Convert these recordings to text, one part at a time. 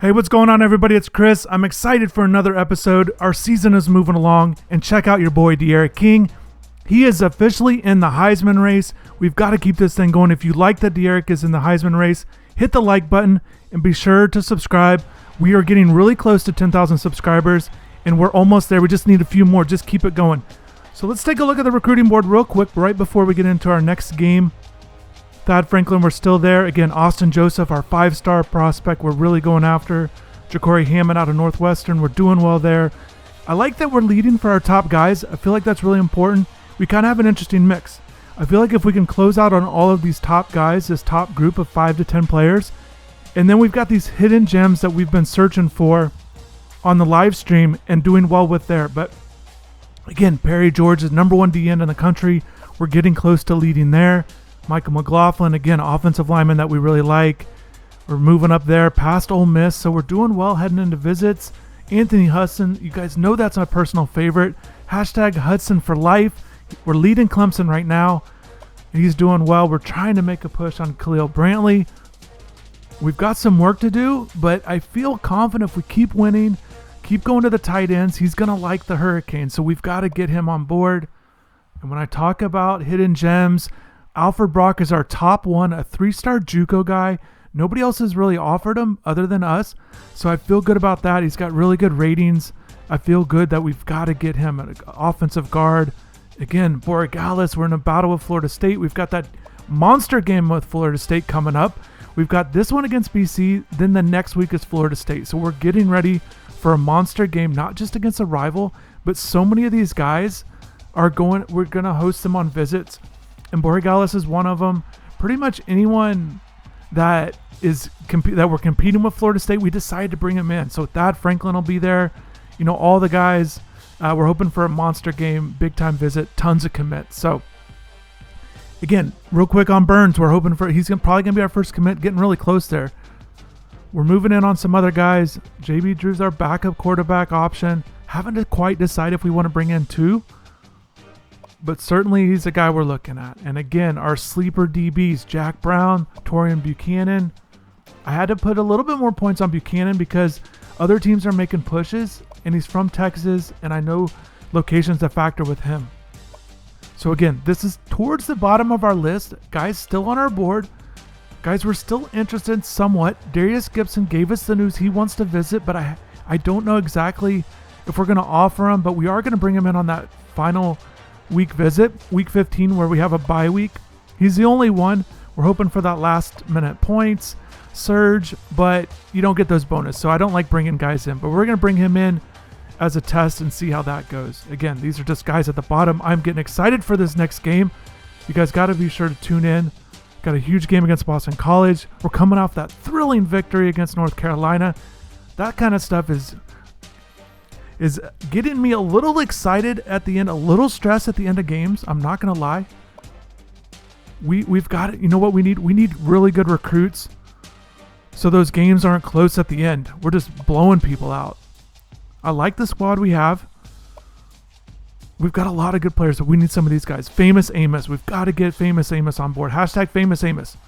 Hey, what's going on, everybody? It's Chris. I'm excited for another episode. Our season is moving along, and check out your boy, De'Aaron King. He is officially in the Heisman race. We've got to keep this thing going. If you like that De'Aaron is in the Heisman race, hit the like button and be sure to subscribe. We are getting really close to 10,000 subscribers, and we're almost there. We just need a few more. Just keep it going. So let's take a look at the recruiting board real quick right before we get into our next game. Thad Franklin, we're still there. Again, Austin Joseph, our 5-star prospect, we're really going after. Ja'Cory Hammond out of Northwestern, we're doing well there. I like that we're leading for our top guys. I feel like that's really important. We kind of have an interesting mix. I feel like if we can close out on all of these top guys, this top group of 5 to 10 players, and then we've got these hidden gems that we've been searching for on the live stream and doing well with there. But again, Perry George is number 1 DN in the country. We're getting close to leading there. Michael McLaughlin, again, offensive lineman that we really like. We're moving up there past Ole Miss, so we're doing well heading into visits. Anthony Hudson, you guys know that's my personal favorite. Hashtag Hudson for life. We're leading Clemson right now. He's doing well. We're trying to make a push on Khalil Brantley. We've got some work to do, but I feel confident if we keep winning, keep going to the tight ends, he's going to like the Hurricanes, so we've got to get him on board. And when I talk about hidden gems, Alfred Brock is our top one, a 3-star JUCO guy. Nobody else has really offered him other than us, so I feel good about that. He's got really good ratings. I feel good that we've got to get him an offensive guard. Again, Borregales, we're in a battle with Florida State. We've got that monster game with Florida State coming up. We've got this one against BC, then the next week is Florida State. So we're getting ready for a monster game, not just against a rival, but so many of these guys we're going to host them on visits. And Borregales is one of them. Pretty much anyone that we're competing with Florida State, we decided to bring him in. So Thad Franklin will be there. You know, all the guys. We're hoping for a monster game, big time visit, tons of commits. So again, real quick on Burns, we're hoping for he's probably gonna be our first commit, getting really close there. We're moving in on some other guys. JB Drew's our backup quarterback option. Haven't quite decided if we want to bring in 2. But certainly he's a guy we're looking at. And again, our sleeper DBs, Jack Brown, Torian Buchanan. I had to put a little bit more points on Buchanan because other teams are making pushes, and he's from Texas, and I know location's a factor with him. So again, this is towards the bottom of our list. Guys still on our board. Guys, we're still interested somewhat. Darius Gibson gave us the news he wants to visit, but I don't know exactly if we're going to offer him, but we are going to bring him in on that final week visit, week 15, where we have a bye week. He's the only one. We're hoping for that last minute points surge, but you don't get those bonus, so I don't like bringing guys in, but we're going to bring him in as a test and see how that goes. Again, these are just guys at the bottom. I'm getting excited for this next game. You guys got to be sure to tune in. Got a huge game against Boston College. We're coming off that thrilling victory against North Carolina. That kind of stuff is getting me a little excited at the end, a little stressed at the end of games. I'm not going to lie. We've got it. You know what we need? We need really good recruits so those games aren't close at the end. We're just blowing people out. I like the squad we have. We've got a lot of good players, but we need some of these guys. Famous Amos. We've got to get Famous Amos on board. Hashtag Famous Amos.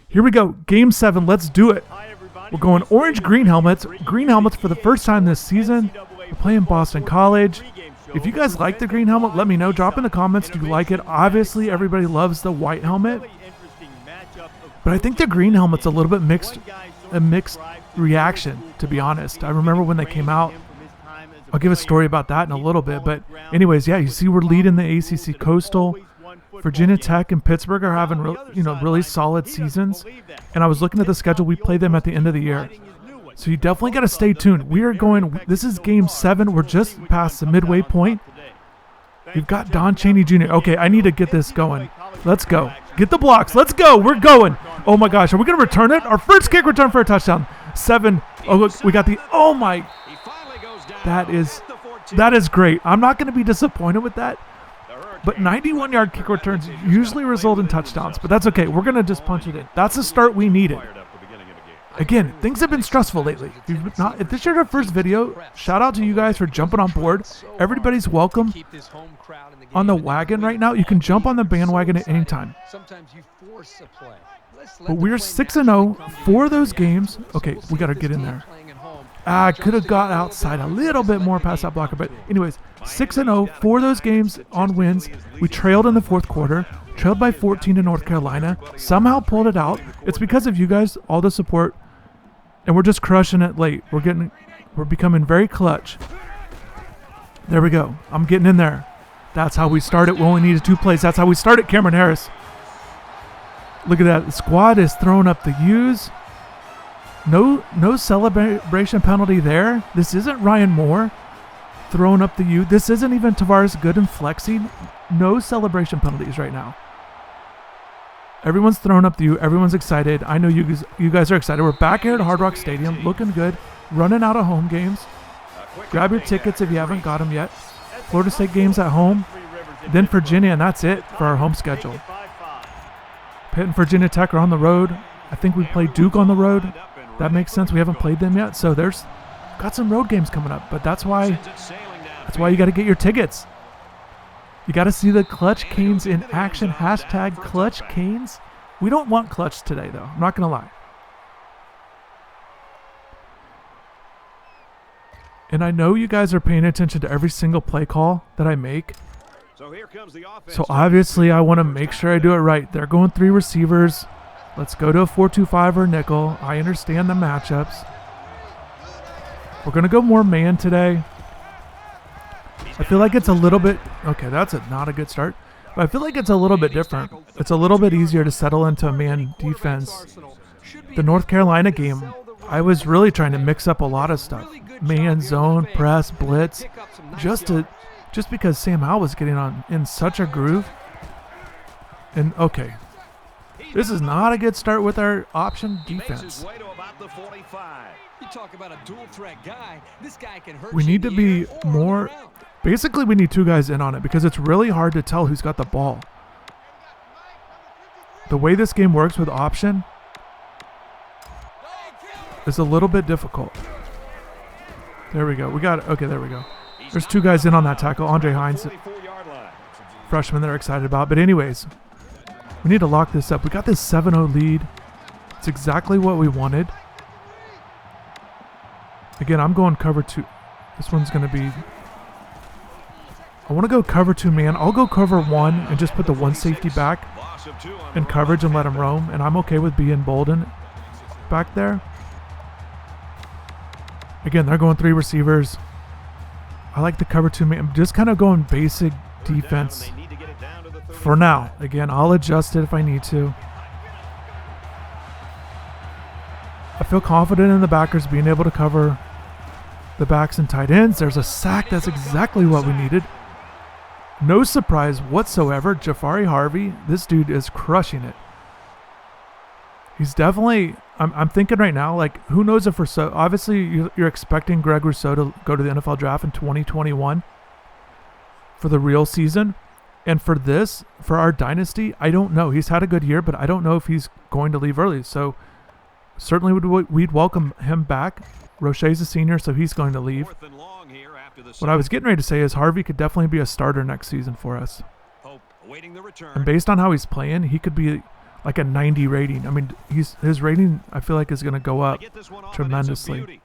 Here we go. Game 7. Let's do it. We're going orange green helmets. Green helmets for the first time this season. We're playing Boston College. If you guys like the green helmet, let me know. Drop in the comments. Do you like it? Obviously, everybody loves the white helmet. But I think the green helmet's a little bit a mixed reaction, to be honest. I remember when they came out. I'll give a story about that in a little bit. But anyways, yeah, you see we're leading the ACC Coastal. Virginia Tech and Pittsburgh are having really solid seasons. And I was looking at the schedule. We play them at the end of the year. So you definitely got to stay tuned. We are going, this is game 7. We're just past the midway point. We've got Don Chaney Jr. Okay, I need to get this going. Let's go. Get the blocks. Let's go. We're going. Oh my gosh. Are we going to return it? Our first kick return for a touchdown. 7. Oh, look, we got the, oh my. That is great. I'm not going to be disappointed with that. But 91-yard kick returns usually result in touchdowns. But that's okay. We're going to just punch it in. That's the start we needed. Again, things have been stressful lately. If this is your first video, shout out to you guys for jumping on board. Everybody's welcome on the wagon right now. You can jump on the bandwagon at any time. But we're 6-0 for those games. Okay, we got to get in there. I could have got outside a little bit more past that blocker. But anyways, 6-0 for those games on wins. We trailed in the fourth quarter. Trailed by 14 to North Carolina. Somehow pulled it out. It's because of you guys, all the support. And we're just crushing it late. We're becoming very clutch. There we go. I'm getting in there. That's how we started. We only needed 2 plays. That's how we started, Cameron Harris. Look at that. The squad is throwing up the U's. No celebration penalty there. This isn't Ryan Moore throwing up the U. This isn't even Tavares Gooden flexing. No celebration penalties right now. Everyone's throwing up the U. Everyone's excited. I know you guys are excited. We're back here at Hard Rock Stadium, looking good, running out of home games. Grab your tickets if you haven't got them yet. Florida State games at home, then Virginia, and that's it for our home schedule. Pitt and Virginia Tech are on the road. I think we played Duke on the road. That makes sense. We haven't played them yet, so there's got some road games coming up. But that's why you got to get your tickets. You got to see the Clutch Canes in action. Hashtag Clutch Canes. We don't want clutch today, though. I'm not going to lie. And I know you guys are paying attention to every single play call that I make. So obviously I want to make sure I do it right. They're going 3 receivers. Let's go to a 4-2-5 or nickel. I understand the matchups. We're going to go more man today. I feel like it's a little bit... Okay, that's not a good start. But I feel like it's a little bit different. It's a little bit easier to settle into a man defense. The North Carolina game, I was really trying to mix up a lot of stuff. Man, zone, press, blitz. Just because Sam Howell was getting in such a groove. And okay. This is not a good start with our option defense. We need to be more... Basically, we need 2 guys in on it because it's really hard to tell who's got the ball. The way this game works with option is a little bit difficult. There we go. We got it. Okay, there we go. There's 2 guys in on that tackle. Andre Hines, freshman they're excited about. But anyways, we need to lock this up. We got this 7-0 lead. It's exactly what we wanted. Again, I'm going cover 2. This one's going to be... I want to go cover 2 man. I'll go cover 1 and just put the 1 safety back in coverage and let him roam. And I'm okay with being Bolden back there. Again, they're going 3 receivers. I like the cover 2 man. I'm just kind of going basic defense for now. Again, I'll adjust it if I need to. I feel confident in the backers being able to cover the backs and tight ends. There's a sack. That's exactly what we needed. No surprise whatsoever. Jafari Harvey, this dude is crushing it. He's definitely... I'm thinking right now, like, who knows if Rousseau... Obviously, you're expecting Greg Rousseau to go to the NFL draft in 2021 for the real season. And for this, for our dynasty, I don't know. He's had a good year, but I don't know if he's going to leave early. So, certainly we'd welcome him back. Roche's a senior, so he's going to leave. What I was getting ready to say is Harvey could definitely be a starter next season for us. And based on how he's playing, he could be... like a 90 rating. I mean, his rating, I feel like, is going to go up tremendously.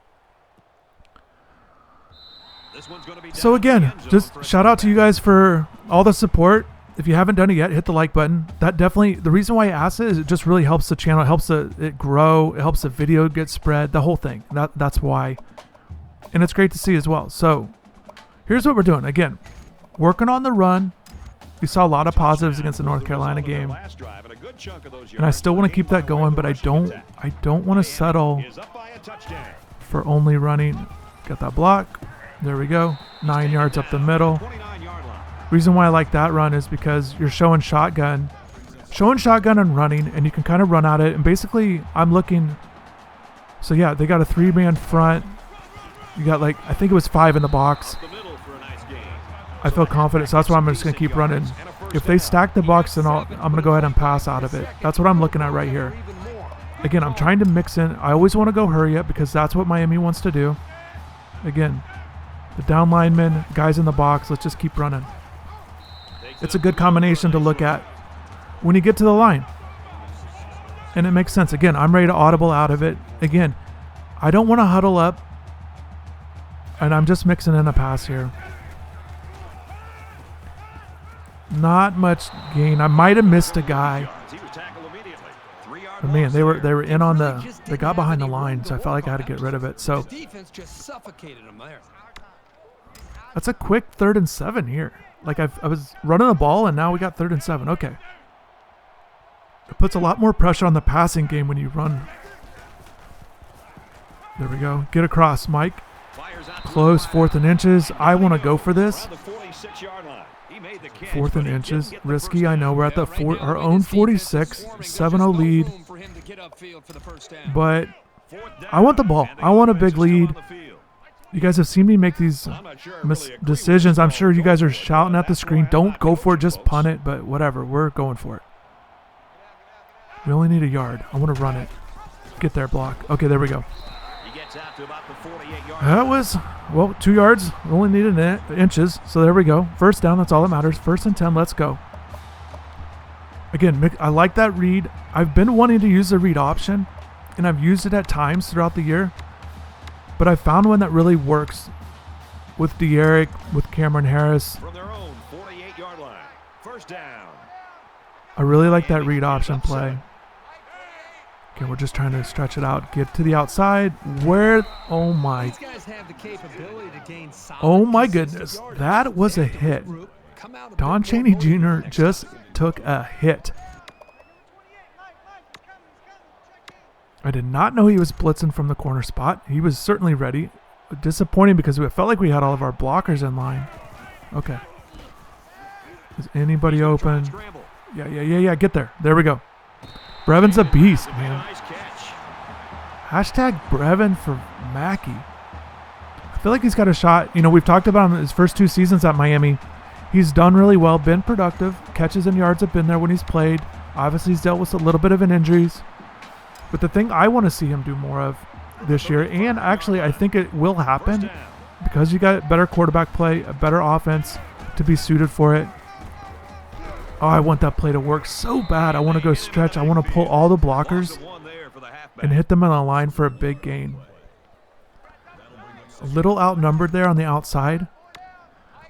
So again, just shout out to you guys for all the support. If you haven't done it yet, hit the like button. That definitely, the reason why I asked it is it just really helps the channel. It helps it grow. It helps the video get spread. The whole thing. That's why. And it's great to see as well. So here's what we're doing. Again, working on the run. We saw a lot of positives against the North Carolina game. And I still want to keep that going, but I don't want to settle for only running. Got that block. There we go. 9 yards up the middle. Reason why I like that run is because you're showing shotgun and running, and you can kind of run at it. And basically, I'm looking. So yeah, they got a 3-man front. You got like, I think it was 5 in the box. I feel confident, so that's why I'm just going to keep running. If they stack the box, then I'm going to go ahead and pass out of it. That's what I'm looking at right here. Again, I'm trying to mix in. I always want to go hurry up because that's what Miami wants to do. Again, the down linemen, guys in the box, let's just keep running. It's a good combination to look at when you get to the line. And it makes sense. Again, I'm ready to audible out of it. Again, I don't want to huddle up. And I'm just mixing in a pass here. Not much gain. I might have missed a guy. But man, they were in on they got behind the line, so I felt like I had to get rid of it. So that's a quick 3rd and 7 here. Like I was running the ball, and now we got 3rd and 7. Okay. It puts a lot more pressure on the passing game when you run. There we go. Get across, Mike. Close, 4th and inches. I want to go for this. 4th and inches. Risky, I know. We're at our own 46. 7-0 lead. But I want the ball. I want a big lead. You guys have seen me make these decisions. I'm sure you guys are shouting at the screen. Don't go for it. Just punt it. But whatever. We're going for it. We only need a yard. I want to run it. Get there, block. Okay, there we go. That was, well, 2 yards. We only needed inches. So there we go. First down. That's all that matters. 1st and 10. Let's go. Again, I like that read. I've been wanting to use the read option, and I've used it at times throughout the year. But I found one that really works with De'Eric, with Cameron Harris. From their own 48-yard line. First down. I really like that read option play. Okay, we're just trying to stretch it out. Get to the outside. Oh my goodness. That was a hit. Don Chaney Jr. just took a hit. I did not know he was blitzing from the corner spot. He was certainly ready. Disappointing because it felt like we had all of our blockers in line. Okay. Is anybody open? Yeah. Get there. There we go. Brevin's a beast, man. Hashtag Brevin for Mackey. I feel like he's got a shot. You know, we've talked about him his first 2 seasons at Miami. He's done really well, been productive. Catches and yards have been there when he's played. Obviously, he's dealt with a little bit of an injuries. But the thing I want to see him do more of this year, and actually I think it will happen because you got better quarterback play, a better offense to be suited for it. Oh, I want that play to work so bad. I want to go stretch. I want to pull all the blockers and hit them on the line for a big gain. A little outnumbered there on the outside.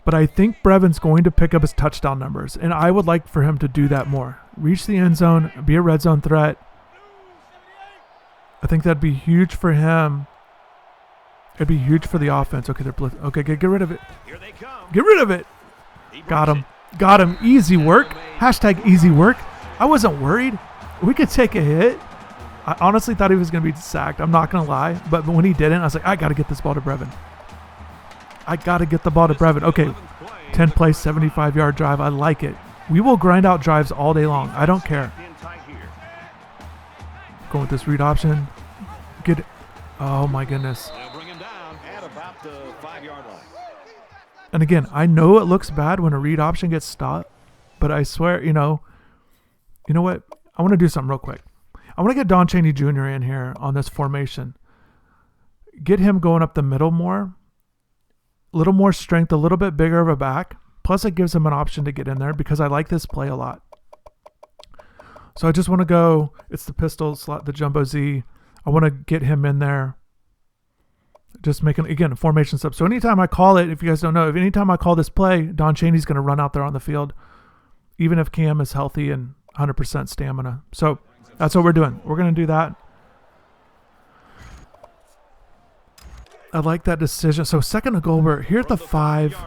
But I think Brevin's going to pick up his touchdown numbers, and I would like for him to do that more. Reach the end zone, be a red zone threat. I think that'd be huge for him. It'd be huge for the offense. Okay, they're okay, get rid of it. Get rid of it. Got him. Got him. Easy work. Hashtag easy work. I wasn't worried. We could take a hit. I honestly thought he was going to be sacked. I'm not going to lie. But when he didn't, I was like, I got to get this ball to Brevin. I got to get the ball to Brevin. Okay, 10-play, 75-yard drive. I like it. We will grind out drives all day long. I don't care. Going with this read option. Get it. Oh, my goodness. And again, I know it looks bad when a read option gets stopped, but I swear, you know what? I want to do something real quick. I want to get Don Chaney Jr. in here on this formation. Get him going up the middle more. A little more strength, a little bit bigger of a back. Plus, it gives him an option to get in there because I like this play a lot. So I just want to go, it's the pistol slot, the jumbo Z. I want to get him in there. Just making, again, a formation sub. So anytime I call it, if you guys don't know, if anytime I call this play, Don Chaney's going to run out there on the field, even if Cam is healthy and 100% stamina. So that's what we're doing. We're going to do that. I like that decision. So second and goal, we're here at the 5.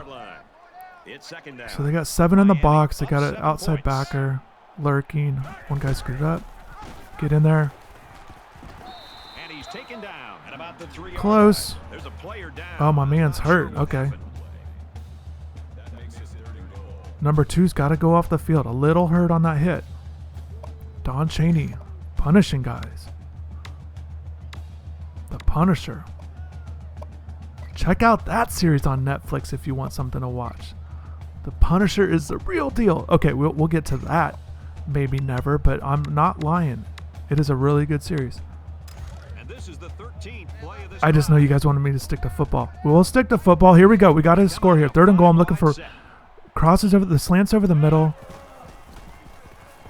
So they got 7 in the box. They got an outside backer lurking. One guy screwed up. Get in there. Close. Oh, my man's hurt. Okay. Number 2's got to go off the field. A little hurt on that hit. Don Chaney punishing guys. The Punisher. Check out that series on Netflix if you want something to watch. The Punisher is the real deal. Okay, we'll get to that. Maybe never, but I'm not lying. It is a really good series. I just know you guys wanted me to stick to football. We'll stick to football. Here we go. We got a score here. 3rd and goal. I'm looking for crosses over the slants over the middle.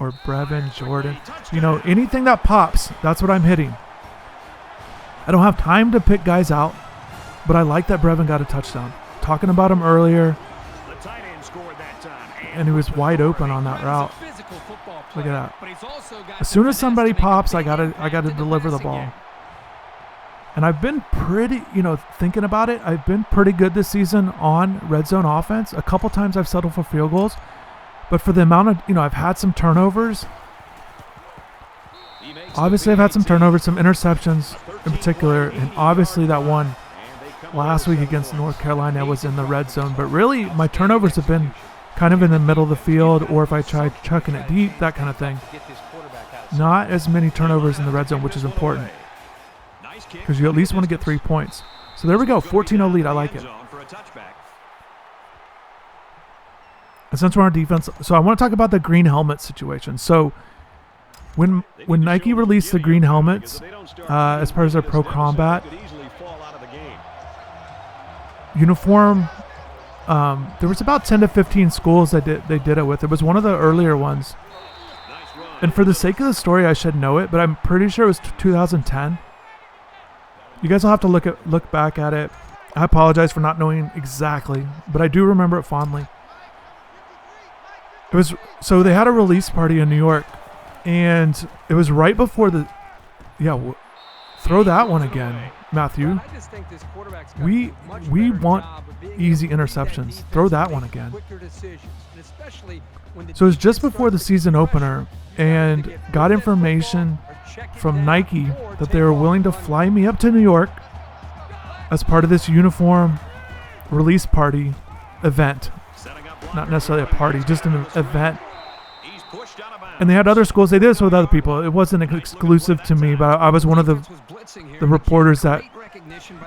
or Brevin, Jordan. You know, anything that pops, that's what I'm hitting. I don't have time to pick guys out, but I like that Brevin got a touchdown. Talking about him earlier, and he was wide open on that route. Look at that. As soon as somebody pops, I gotta deliver the ball. And I've been pretty, you know, thinking about it, I've been pretty good this season on red zone offense. A couple times I've settled for field goals, but for the amount of, you know, I've had some turnovers. Obviously, I've had some turnovers, some interceptions in particular, and obviously that one last week against North Carolina was in the red zone. But really, my turnovers have been kind of in the middle of the field, or if I tried chucking it deep, that kind of thing. Not as many turnovers in the red zone, which is important, because you at least want to get 3 points. So there we go, 14-0 lead. I like it. And since we're on defense, so I want to talk about the green helmet situation. So when Nike released the green helmets as part of their Pro Combat uniform, there was about 10 to 15 schools that they did it with. It was one of the earlier ones. And for the sake of the story, I should know it, but I'm pretty sure it was 2010. You guys will have to look back at it. I apologize for not knowing exactly, but I do remember it fondly. It was, so they had a release party in New York, and it was right before the, throw that one again, Matthew. We want easy interceptions. Throw that one again. So it was just before the season opener, and got information from Nike that they were willing to fly me up to New York as part of this uniform release party event. Not necessarily a party, just an event. And they had other schools. They did this with other people. It wasn't exclusive to me, but I was one of the reporters that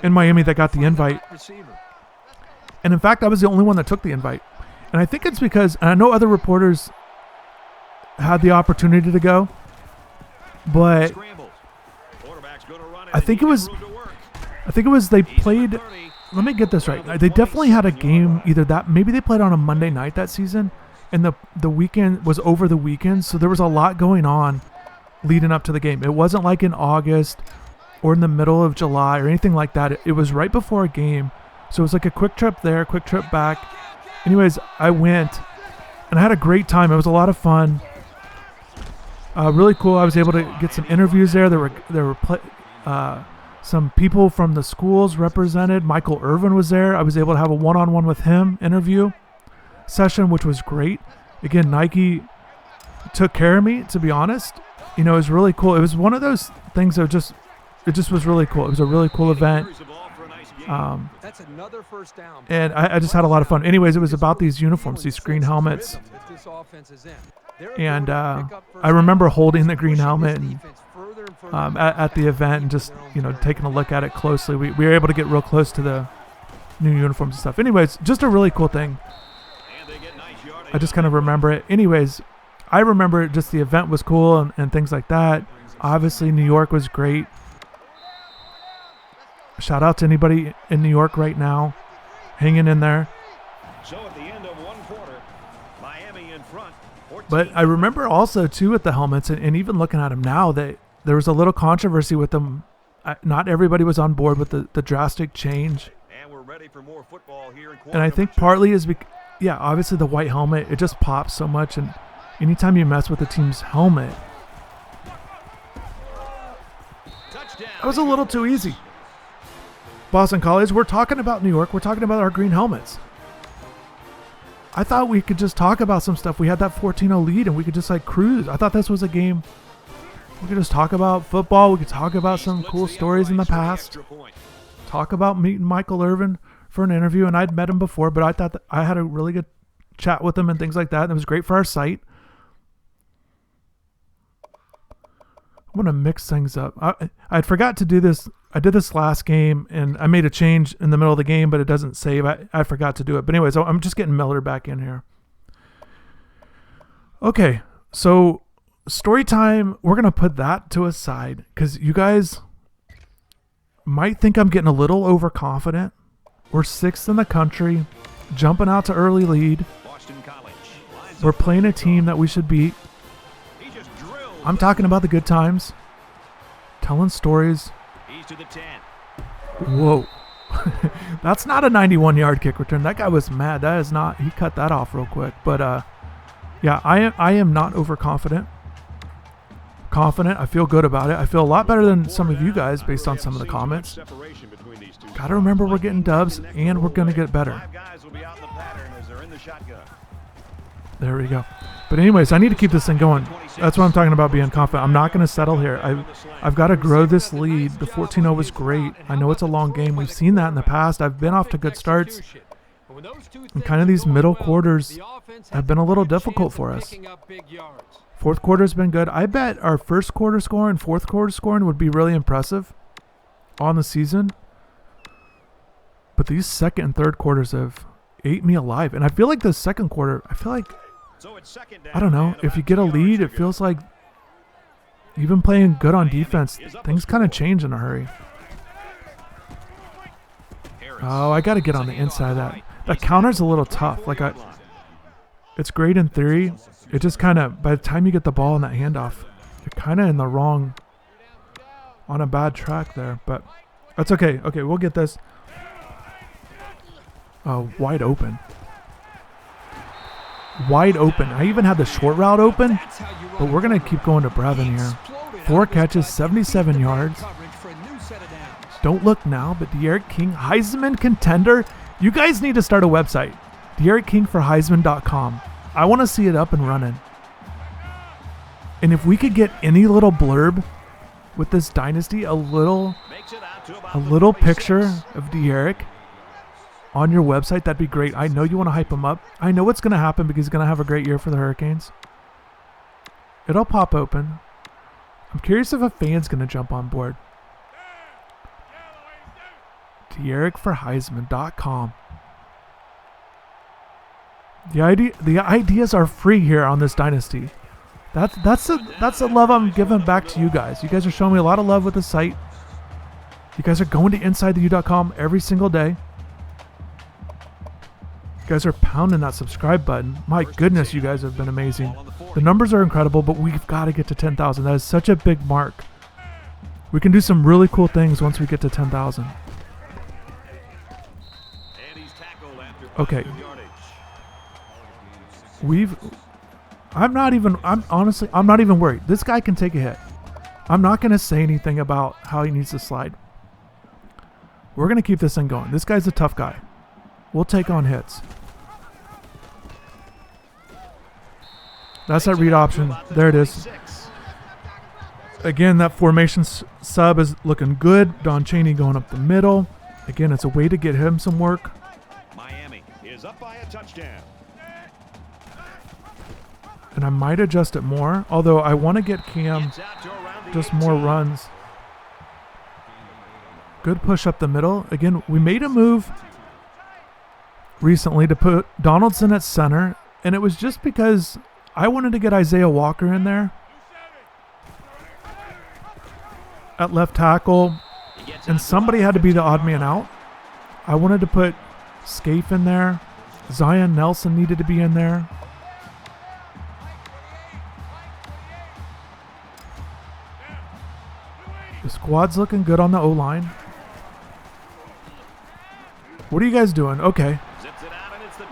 in Miami that got the invite. And in fact, I was the only one that took the invite. And I think it's because, and I know other reporters had the opportunity to go, but I think it was they played, let me get this right. They definitely had a game either that, maybe they played on a Monday night that season, and the weekend was over the weekend, so there was a lot going on leading up to the game. It wasn't like in August or in the middle of July or anything like that. It was right before a game, so it was like a quick trip there, quick trip back. Anyways, I went, and I had a great time. It was a lot of fun. Really cool. I was able to get some interviews there. There were some people from the schools represented. Michael Irvin was there. I was able to have a one-on-one with him interview session, which was great. Again, Nike took care of me, to be honest. You know, it was really cool. It was one of those things that it just was really cool. It was a really cool event. And I just had a lot of fun. Anyways, it was about these uniforms, these green helmets. And I remember holding the green helmet and, at the event, and just, you know, taking a look at it closely. We were able to get real close to the new uniforms and stuff. Anyways, just a really cool thing. I just kind of remember it. Anyways, I remember just the event was cool and things like that. Obviously, New York was great. Shout out to anybody in New York right now, hanging in there. So at the end of one quarter, Miami in front. But I remember also too with the helmets, and even looking at them now, that there was a little controversy with them. Not everybody was on board with the drastic change. And we're ready for more football here in quarter. And I think partly is obviously the white helmet, it just pops so much, and anytime you mess with the team's helmet, that was a little too easy. Boston College, we're talking about New York. We're talking about our green helmets. I thought we could just talk about some stuff. We had that 14-0 lead, and we could just like cruise. I thought this was a game. We could just talk about football. We could talk about some cool stories in the past. Talk about meeting Michael Irvin for an interview, and I'd met him before, but I thought that I had a really good chat with him and things like that. And it was great for our site. I'm going to mix things up. I forgot to do this. I did this last game, and I made a change in the middle of the game, but it doesn't save. I forgot to do it. But anyways, I'm just getting Miller back in here. Okay, so story time, we're going to put that to a side because you guys might think I'm getting a little overconfident. We're 6th in the country, jumping out to early lead. We're playing a team that we should beat. I'm talking about the good times. Telling stories. He's to the 10. Whoa. That's not a 91-yard kick return. That guy was mad. That is not. He cut that off real quick. But, yeah, I am not overconfident. Confident. I feel good about it. I feel a lot better than some of you guys based on some of the comments. Got to remember we're getting dubs, and we're going to get better. There we go. But anyways, I need to keep this thing going. That's what I'm talking about being confident. I'm not going to settle here. I've got to grow this lead. The 14-0 was great. I know it's a long game. We've seen that in the past. I've been off to good starts. And kind of these middle quarters have been a little difficult for us. Fourth quarter's been good. I bet our first quarter score and fourth quarter scoring would be really impressive on the season. But these second and third quarters have ate me alive. And I feel like the second quarter, I don't know, if you get a lead, it feels like even playing good on defense, things kind of change in a hurry. Oh, I got to get on the inside of that. That counter's a little tough. Like it's great in theory. It just kind of, by the time you get the ball in that handoff, you're kind of in the wrong, on a bad track there. But that's okay. Okay, we'll get this. Wide open. Wide open. I even had the short route open, but we're going to keep going to Brevin here. 4 catches, 77 yards. Don't look now, but De'Aaron King, Heisman contender. You guys need to start a website. De'AaronKingForHeisman.com. I want to see it up and running. And if we could get any little blurb with this dynasty, a little picture of De'Aaron on your website, that'd be great. I know you want to hype him up. I know what's going to happen because he's going to have a great year for the Hurricanes. It'll pop open. I'm curious if a fan's going to jump on board. De'AaronForHeisman.com. The ideas are free here on this dynasty. That's the love I'm giving back to you guys. You guys are showing me a lot of love with the site. You guys are going to InsideTheU.com every single day. You guys are pounding that subscribe button. My goodness, you guys have been amazing. The numbers are incredible, but we've got to get to 10,000. That is such a big mark. We can do some really cool things once we get to 10,000. Okay. I'm not even worried. This guy can take a hit. I'm not going to say anything about how he needs to slide. We're going to keep this thing going. This guy's a tough guy. We'll take on hits. That's that read option. There it is. Again, that formation sub is looking good. Don Chaney going up the middle. Again, it's a way to get him some work. Miami is up by a touchdown. And I might adjust it more, although I want to get Cam just more runs. Good push up the middle. Again, we made a move recently to put Donaldson at center, and it was just because I wanted to get Isaiah Walker in there at left tackle, and somebody had to be the odd man out. I wanted to put Scaife in there. Zion Nelson needed to be in there. The squad's looking good on the O-line. What are you guys doing? Okay.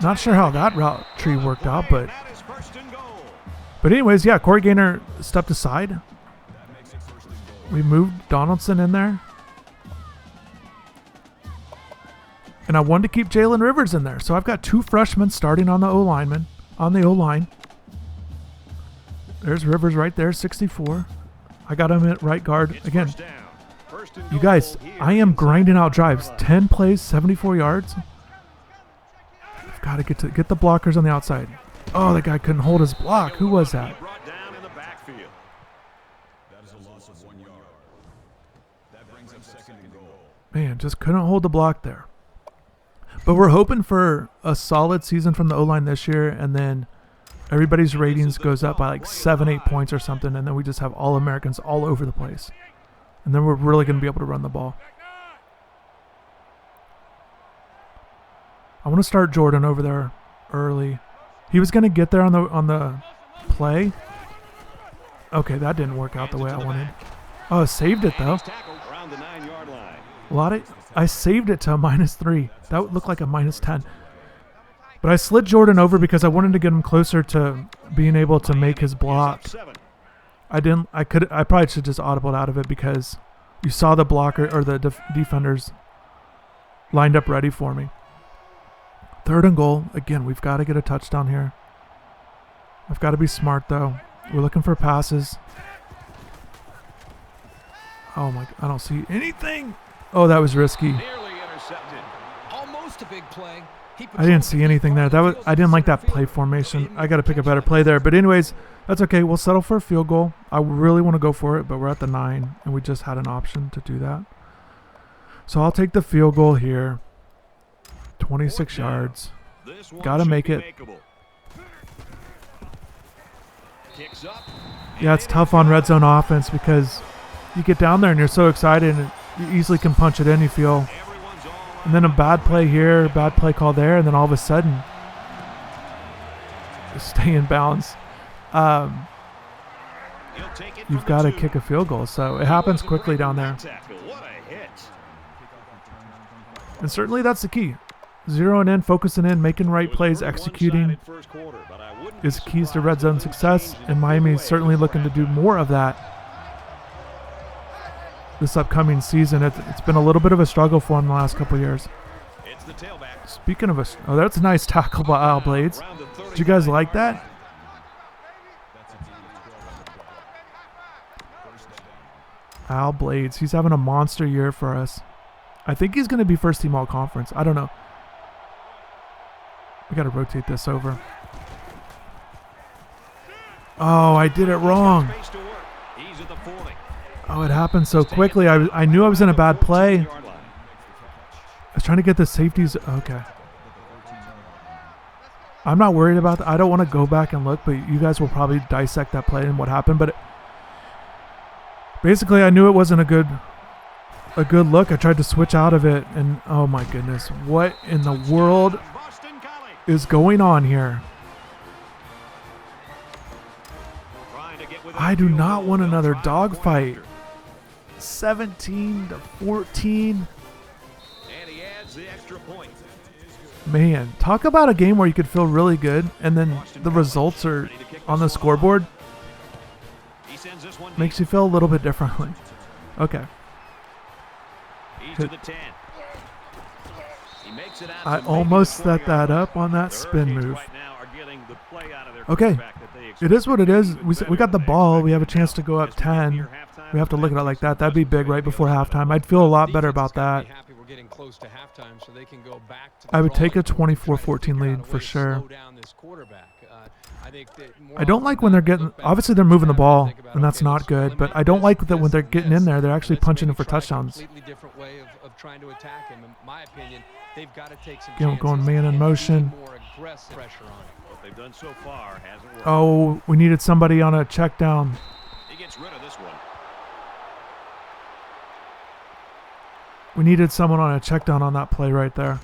Not sure how that route tree worked out, but anyways, yeah, Corey Gaynor stepped aside. We moved Donaldson in there. And I wanted to keep Jalen Rivers in there. So I've got 2 freshmen starting on the O-line. There's Rivers right there, 64. I got him at right guard. Again, you guys, I am grinding out drives. 10 plays, 74 yards. I've got to get the blockers on the outside. Oh, that guy couldn't hold his block. Who was that? Man, just couldn't hold the block there. But we're hoping for a solid season from the O-line this year, and then everybody's ratings goes up by like 7-8 points or something, and then we just have All-Americans all over the place. And then we're really going to be able to run the ball. I want to start Jordan over there early. He was going to get there on the play, Okay, that didn't work out the way I wanted. Oh, I saved it though. Around the 9-yard line. I saved it to a -3. That would look like a -10. But I slid Jordan over because I wanted to get him closer to being able to make his block. I probably should just audible out of it because you saw the blocker or the defenders lined up ready for me. 3rd and goal. Again, we've got to get a touchdown here. I've got to be smart though. We're looking for passes. Oh my, I don't see anything. Oh, that was risky. Nearly intercepted. Almost a big play. I didn't see anything there. I didn't like that play formation. I got to pick a better play there. But anyways, that's okay. We'll settle for a field goal. I really want to go for it, but we're at the 9, and we just had an option to do that. So I'll take the field goal here. 26 yards. Got to make it. Yeah, it's tough on red zone offense because you get down there and you're so excited and you easily can punch it in, you feel. And then a bad play here, bad play call there, and then all of a sudden, stay in bounds. You've got to kick a field goal, so it happens quickly down there. And certainly that's the key. Zeroing in, focusing in, making right plays, executing is keys to red zone success, and Miami is certainly looking to do more of that this upcoming season. It's been a little bit of a struggle for him the last couple of years. Speaking of oh, that's a nice tackle by Al Blades. Did you guys like that? Al Blades, he's having a monster year for us. I think he's going to be first team all conference. I don't know. We got to rotate this over. Oh, I did it wrong. Oh, it happened so quickly. I knew I was in a bad play. I was trying to get the safeties. Okay. I'm not worried about that. I don't want to go back and look, but you guys will probably dissect that play and what happened. But basically, I knew it wasn't a good look. I tried to switch out of it, and oh my goodness, what in the world is going on here? I do not want another dogfight. 17-14. Man, talk about a game where you could feel really good and then the results are on the scoreboard. Makes you feel a little bit differently. Okay. I almost set that up on that spin move. Okay. It is what it is. We got the ball. We have a chance to go up 10. We have to look at it like that. That'd be big right before halftime. I'd feel a lot better about that. I would take a 24-14 lead for sure. I don't like when they're getting, obviously they're moving the ball, and that's not good, but I don't like that when they're getting in there, they're actually punching in for touchdowns. Again, going man in motion. Oh, we needed somebody on a check down. We needed someone on a check down on that play right there.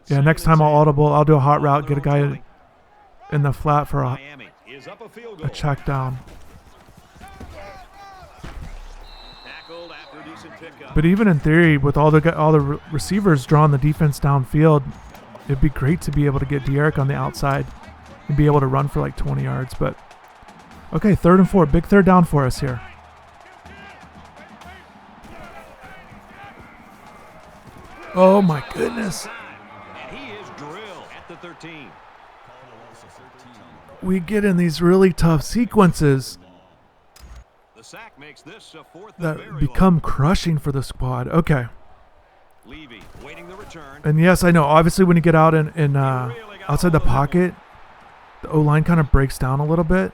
Yeah, next time I'll audible. I'll do a hot route, get a guy in the flat for a check down. But even in theory, with all the receivers drawing the defense downfield, it'd be great to be able to get De'Eric on the outside and be able to run for like 20 yards. But okay, 3rd and 4, big third down for us here. Oh my goodness. We get in these really tough sequences that become crushing for the squad. Okay. And yes, I know, obviously when you get out in outside the pocket, the O-line kind of breaks down a little bit.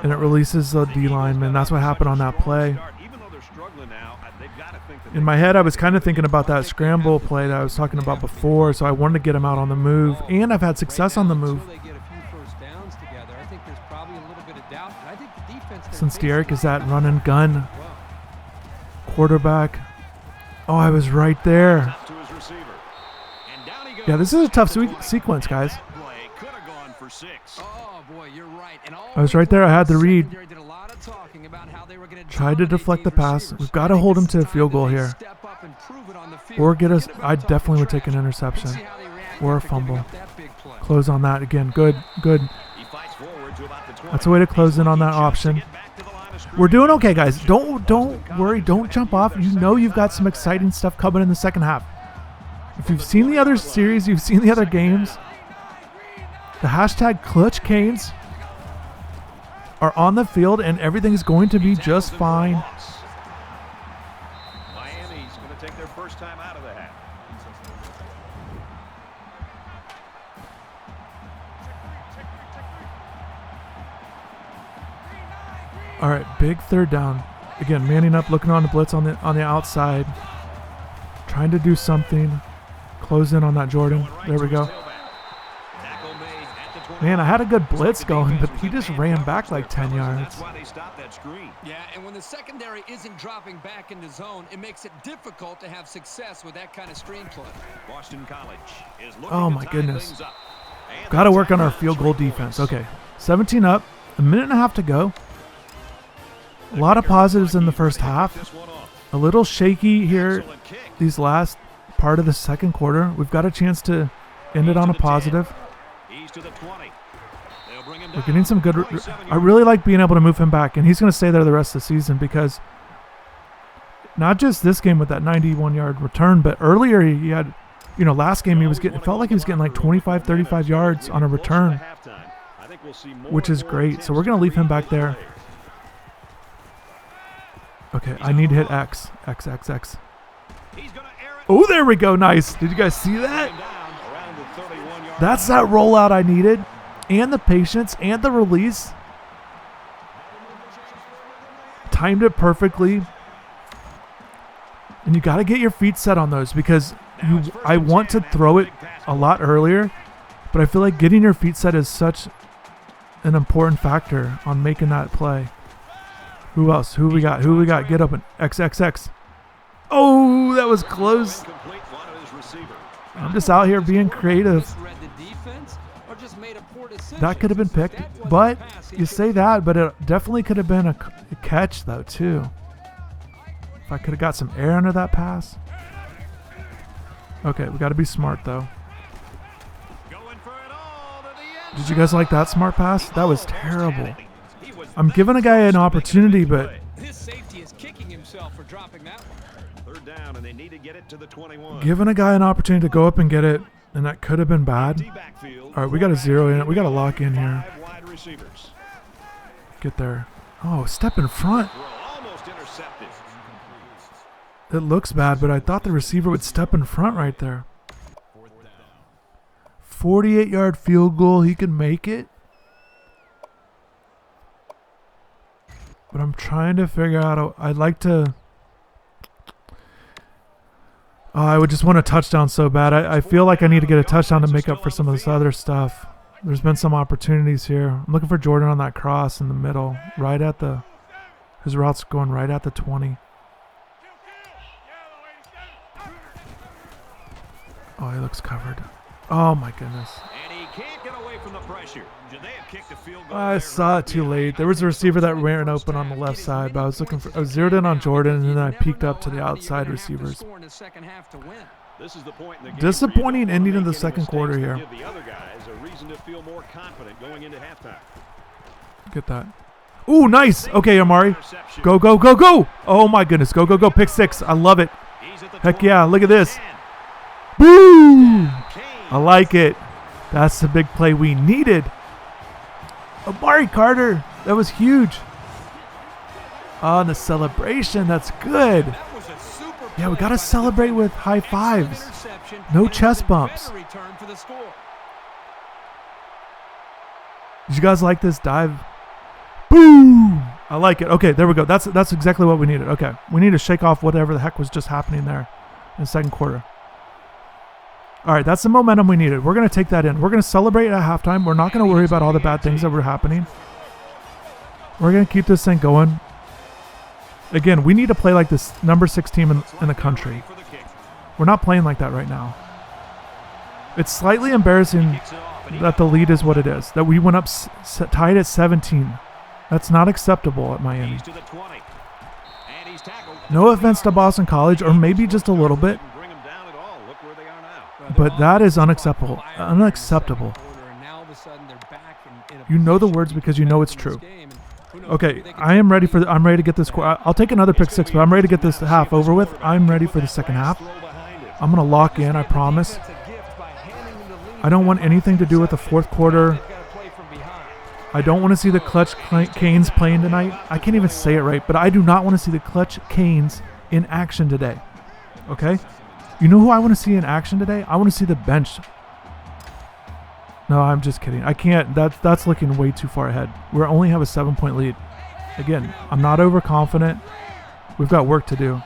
And it releases the D-lineman. That's what happened on that play. In my head, I was kind of thinking about that scramble play that I was talking about before, so I wanted to get him out on the move, and I've had success on the move. Since De'Eric is that run and gun quarterback. Oh, I was right there. Yeah, this is a tough sequence, guys. for 6. Oh boy, you're right. And I was right there. I had the read. did a lot of talking about how they were going to Tried to deflect the pass. We've got to hold him to a field goal here. Or get us. I definitely would take an interception. Or a fumble. Close on that again. Good. Good. That's a way to close in on that option. We're doing okay, guys. Don't worry. Don't jump off. You know you've got some exciting stuff coming in the second half. If you've seen the other series, you've seen the other games, the hashtag Clutch Canes are on the field and everything's going to be just fine. Miami's going to take their first time out of the half. All right, big third down. Again, manning up, looking on the blitz on the outside, trying to do something. Close in on that Jordan. There we go. Man, I had a good blitz going, but he just ran back like 10 yards. Yeah, and when the secondary isn't dropping back in the zone, it makes it difficult to have success with that kind of screen play. Boston College is looking Oh my goodness. Got to work on our field goal defense. Okay, 17 up, a minute and a half to go. A lot of positives in the first half. A little shaky here these last part of the second quarter. We've got a chance to end it on a positive. We're getting some good. I really like being able to move him back, and he's going to stay there the rest of the season because not just this game with that 91-yard return, but earlier he had, you know, last game he was getting, it felt like he was getting like 25, 35 yards on a return, which is great. So we're going to leave him back there. Okay, I need to hit X. Oh, there we go. Nice. Did you guys see that? That's that rollout I needed. And the patience and the release. Timed it perfectly. And you got to get your feet set on those because I want to throw it a lot earlier, but I feel like getting your feet set is such an important factor on making that play. Who else? Who we got? Get open. XXX. Oh, that was close. I'm just out here being creative. That could have been picked, but you say that, but it definitely could have been a catch, though, too. If I could have got some air under that pass. Okay, we got to be smart, though. Did you guys like that smart pass? That was terrible. I'm giving a guy an opportunity, but His safety is kicking himself for dropping that one. Third down, and they need to get it to the 21. giving a guy an opportunity to go up and get it, and that could have been bad. All right, we got to zero in it. We got to lock in here. Get there. Oh, step in front. It looks bad, but I thought the receiver would step in front right there. 48-yard field goal. He can make it. But I'm trying to figure out. I'd like to. I would just want a touchdown so bad. I feel like I need to get a touchdown to make up for some of this other stuff. There's been some opportunities here. I'm looking for Jordan on that cross in the middle, right at the. His route's going right at the 20. Oh, he looks covered. Oh my goodness. And he can't get away from the pressure. They have kicked a field goal. I saw it too late. There was a receiver that ran open on the left side, but I was zeroed in on Jordan, and then I peeked up to the outside receivers. Disappointing ending of the second quarter here. Give the other guys a reason to feel more confident going into halftime. Get that. Ooh, nice. Okay, Amari. Go, go, go, go. Oh my goodness. Go, go, go. Pick six. I love it. Heck yeah. Look at this. Boom. I like it. That's the big play we needed. Amari Carter, that was huge. On the celebration, that's good. Yeah, we got to celebrate with high fives. No chest bumps. Did you guys like this dive? Boom! I like it. Okay, there we go. That's exactly what we needed. Okay, we need to shake off whatever the heck was just happening there in the second quarter. All right, that's the momentum we needed. We're going to take that in. We're going to celebrate at halftime. We're not going to worry about all the bad things that were happening. We're going to keep this thing going. Again, we need to play like this number 6 team in the country. We're not playing like that right now. It's slightly embarrassing that the lead is what it is. That we went up tied at 17. That's not acceptable at Miami. No offense to Boston College, or maybe just a little bit, but that is unacceptable. Unacceptable. You know the words because you know it's true. Okay, I'm ready to get this. I'll take another pick six, but I'm ready to get this half over with. I'm ready for the second half. I'm going to lock in, I promise. I don't want anything to do with the fourth quarter. I don't want to see the Clutch Canes playing tonight. I can't even say it right, but I do not want to see the Clutch Canes in action today. Okay? You know who I want to see in action today? I want to see the bench. No, I'm just kidding. I can't. That's looking way too far ahead. We only have a 7-point lead. Again, I'm not overconfident. We've got work to do.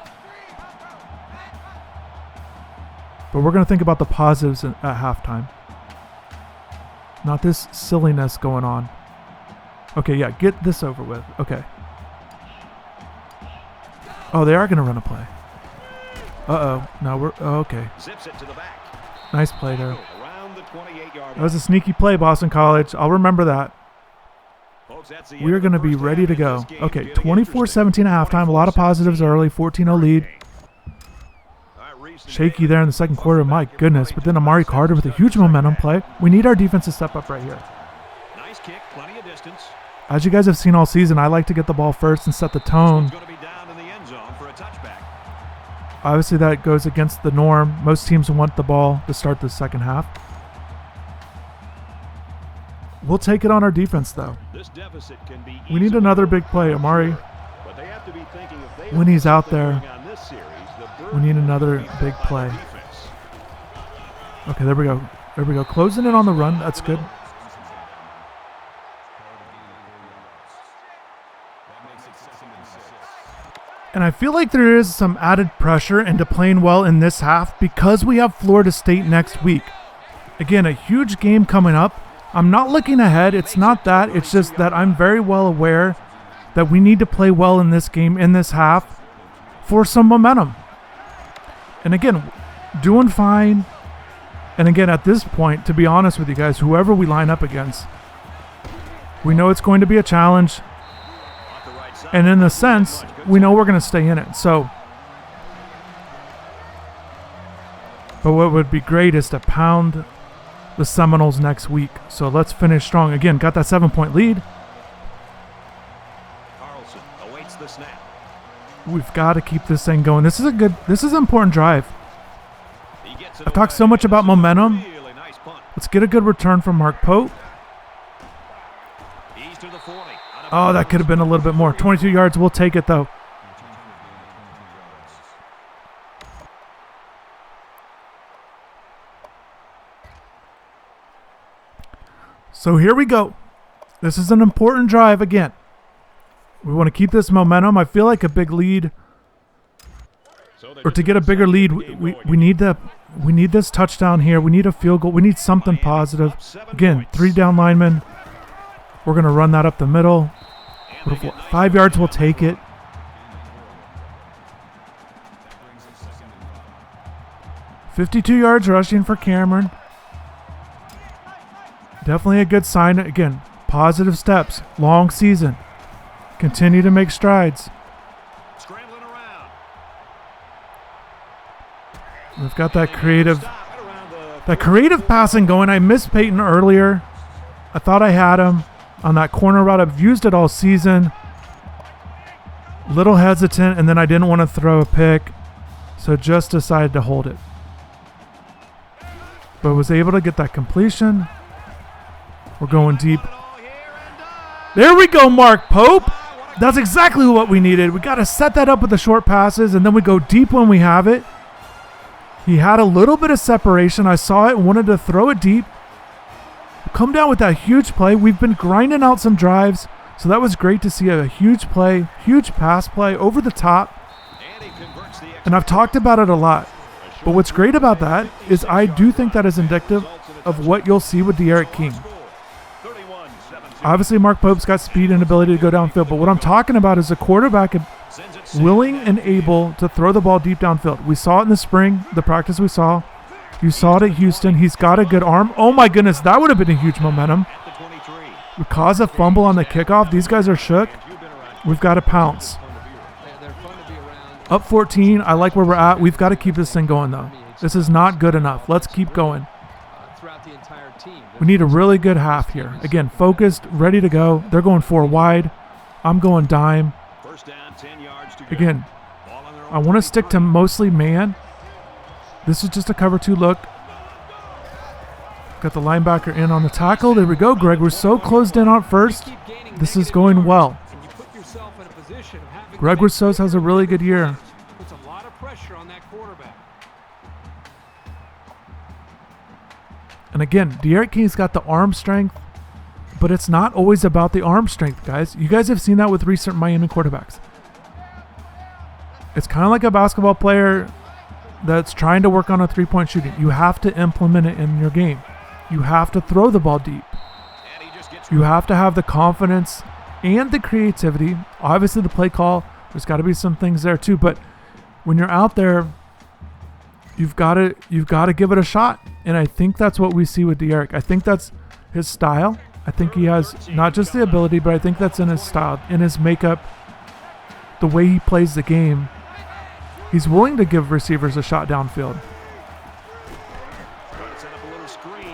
But we're going to think about the positives at halftime. Not this silliness going on. Okay, yeah, get this over with. Okay. Oh, they are going to run a play. Uh-oh. No, we're... Oh, okay. Nice play there. That was a sneaky play, Boston College. I'll remember that. We're going to be ready to go. Okay, 24-17 at halftime. A lot of positives early. 14-0 lead. Shaky there in the second quarter. My goodness. But then Amari Carter with a huge momentum play. We need our defense to step up right here. Nice kick, plenty of distance. As you guys have seen all season, I like to get the ball first and set the tone. Obviously, that goes against the norm. Most teams want the ball to start the second half. We'll take it on our defense, though. We need another big play, Amari. When he's out there, we need another big play. Okay, there we go. There we go. Closing it on the run. That's good. And I feel like there is some added pressure into playing well in this half because we have Florida State next week. Again, a huge game coming up. I'm not looking ahead. It's not that. It's just that I'm very well aware that we need to play well in this game, in this half, for some momentum. And again, doing fine. And again, at this point, to be honest with you guys, whoever we line up against, we know it's going to be a challenge. And in a sense, we know we're going to stay in it. So, but what would be great is to pound the Seminoles next week. So let's finish strong. Again, got that 7-point lead. Carlson awaits the snap. We've got to keep this thing going. This is an important drive. I've talked so much about momentum. Let's get a good return from Mark Pope. Oh, that could have been a little bit more. 22 yards. We'll take it, though. So here we go. This is an important drive again. We want to keep this momentum. I feel like a big lead, or to get a bigger lead, we need this touchdown here. We need a field goal. We need something positive. Again, 3 down linemen. We're going to run that up the middle. 5 yards, we'll take it. $52 yards rushing for Cameron. Definitely a good sign. Again, positive steps. Long season. Continue to make strides. We've got that creative passing going. I missed Peyton earlier. I thought I had him on that corner route. I've used it all season. Little hesitant, and then I didn't want to throw a pick, so just decided to hold it. But was able to get that completion. We're going deep. There we go, Mark Pope. That's exactly what we needed. We got to set that up with the short passes, and then we go deep when we have it. He had a little bit of separation. I saw it and wanted to throw it deep. Come down with that huge play. We've been grinding out some drives, so that was great to see a huge play, huge pass play over the top. And I've talked about it a lot. But what's great about that is I do think that is indicative of what you'll see with De'Aaron King. Obviously, Mark Pope's got speed and ability to go downfield, but what I'm talking about is a quarterback willing and able to throw the ball deep downfield. We saw it in the spring, the practice we saw. You saw it at Houston. He's got a good arm. Oh my goodness, that would have been a huge momentum. We cause a fumble on the kickoff. These guys are shook. We've got to pounce. Up 14. I like where we're at. We've got to keep this thing going, though. This is not good enough. Let's keep going. We need a really good half here. Again, focused, ready to go. They're going 4 wide. I'm going dime. Again, I want to stick to mostly man. This is just a cover 2 look. Got the linebacker in on the tackle. There we go. Greg, we're so closed in on first. This is going well. Greg Rousseau has a really good year. Puts a lot of pressure on that quarterback. And again, De'Aaron King's got the arm strength, but it's not always about the arm strength, guys. You guys have seen that with recent Miami quarterbacks. It's kind of like a basketball player that's trying to work on a 3-point shooting. You have to implement it in your game. You have to throw the ball deep. You have to have the confidence and the creativity. Obviously the play call, there's got to be some things there too, but when you're out there, you've got to give it a shot. And I think that's what we see with De'Aaron. I think that's his style. I think he has not just the ability, but I think that's in his style, in his makeup, the way he plays the game. He's willing to give receivers a shot downfield.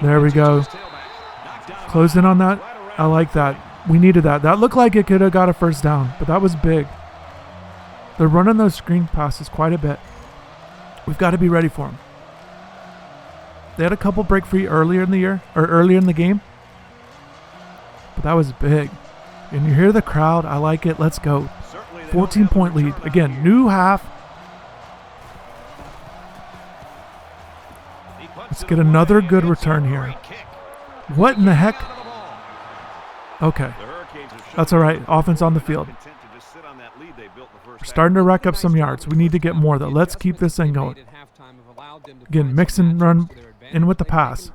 There we go. Close in on that. I like that. We needed that. That looked like it could have got a first down, but that was big. They're running those screen passes quite a bit. We've got to be ready for them. They had a couple break free earlier in the year, or earlier in the game, but that was big. And you hear the crowd. I like it. Let's go. 14-point lead. Again, new half. Let's get another good return here. What in the heck? Okay. That's all right. Offense on the field. We're starting to rack up some yards. We need to get more, though. Let's keep this thing going. Again, mix and run in with the pass.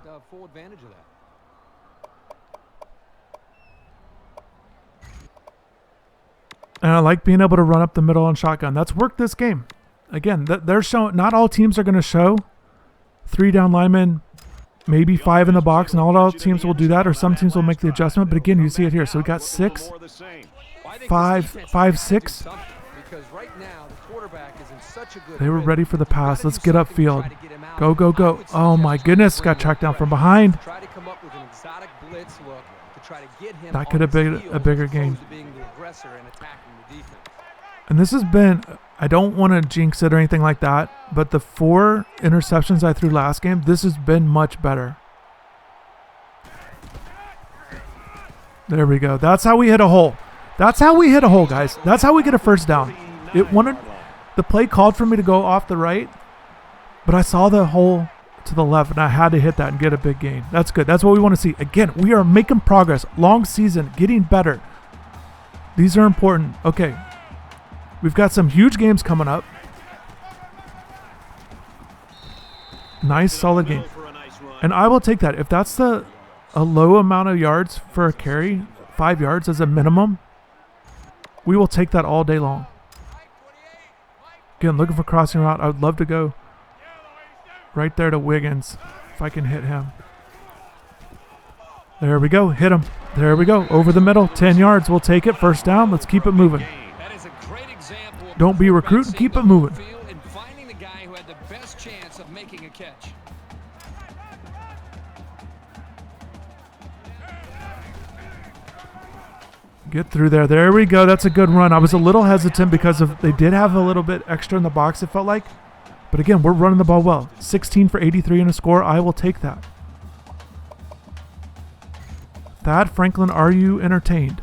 And I like being able to run up the middle on shotgun. That's worked this game. Again, they're showing. Not all teams are going to show 3 down linemen, maybe 5 in the box, and all teams will do that, or some teams will make the adjustment. But again, you see it here. So we got 6, 5, 6. They were ready for the pass. Let's get upfield. Go, go, go. Oh my goodness, got tracked down from behind. That could have been a bigger game. And this has been, I don't want to jinx it or anything like that, but the 4 interceptions I threw last game, this has been much better. There we go. That's how we hit a hole. That's how we hit a hole, guys. That's how we get a first down. The play called for me to go off the right, but I saw the hole to the left, and I had to hit that and get a big gain. That's good. That's what we want to see. Again, we are making progress. Long season, getting better. These are important. Okay. We've got some huge games coming up. Nice, solid game. And I will take that. If that's a low amount of yards for a carry, 5 yards as a minimum, we will take that all day long. Again, looking for crossing route. I would love to go right there to Wiggins if I can hit him. There we go. Hit him. There we go. Over the middle. 10 yards. We'll take it. First down. Let's keep it moving. Don't be recruiting. Keep it moving. Get through there. There we go. That's a good run. I was a little hesitant because they did have a little bit extra in the box, it felt like. But again, we're running the ball well. 16 for 83 in a score. I will take that. Thad Franklin, are you entertained?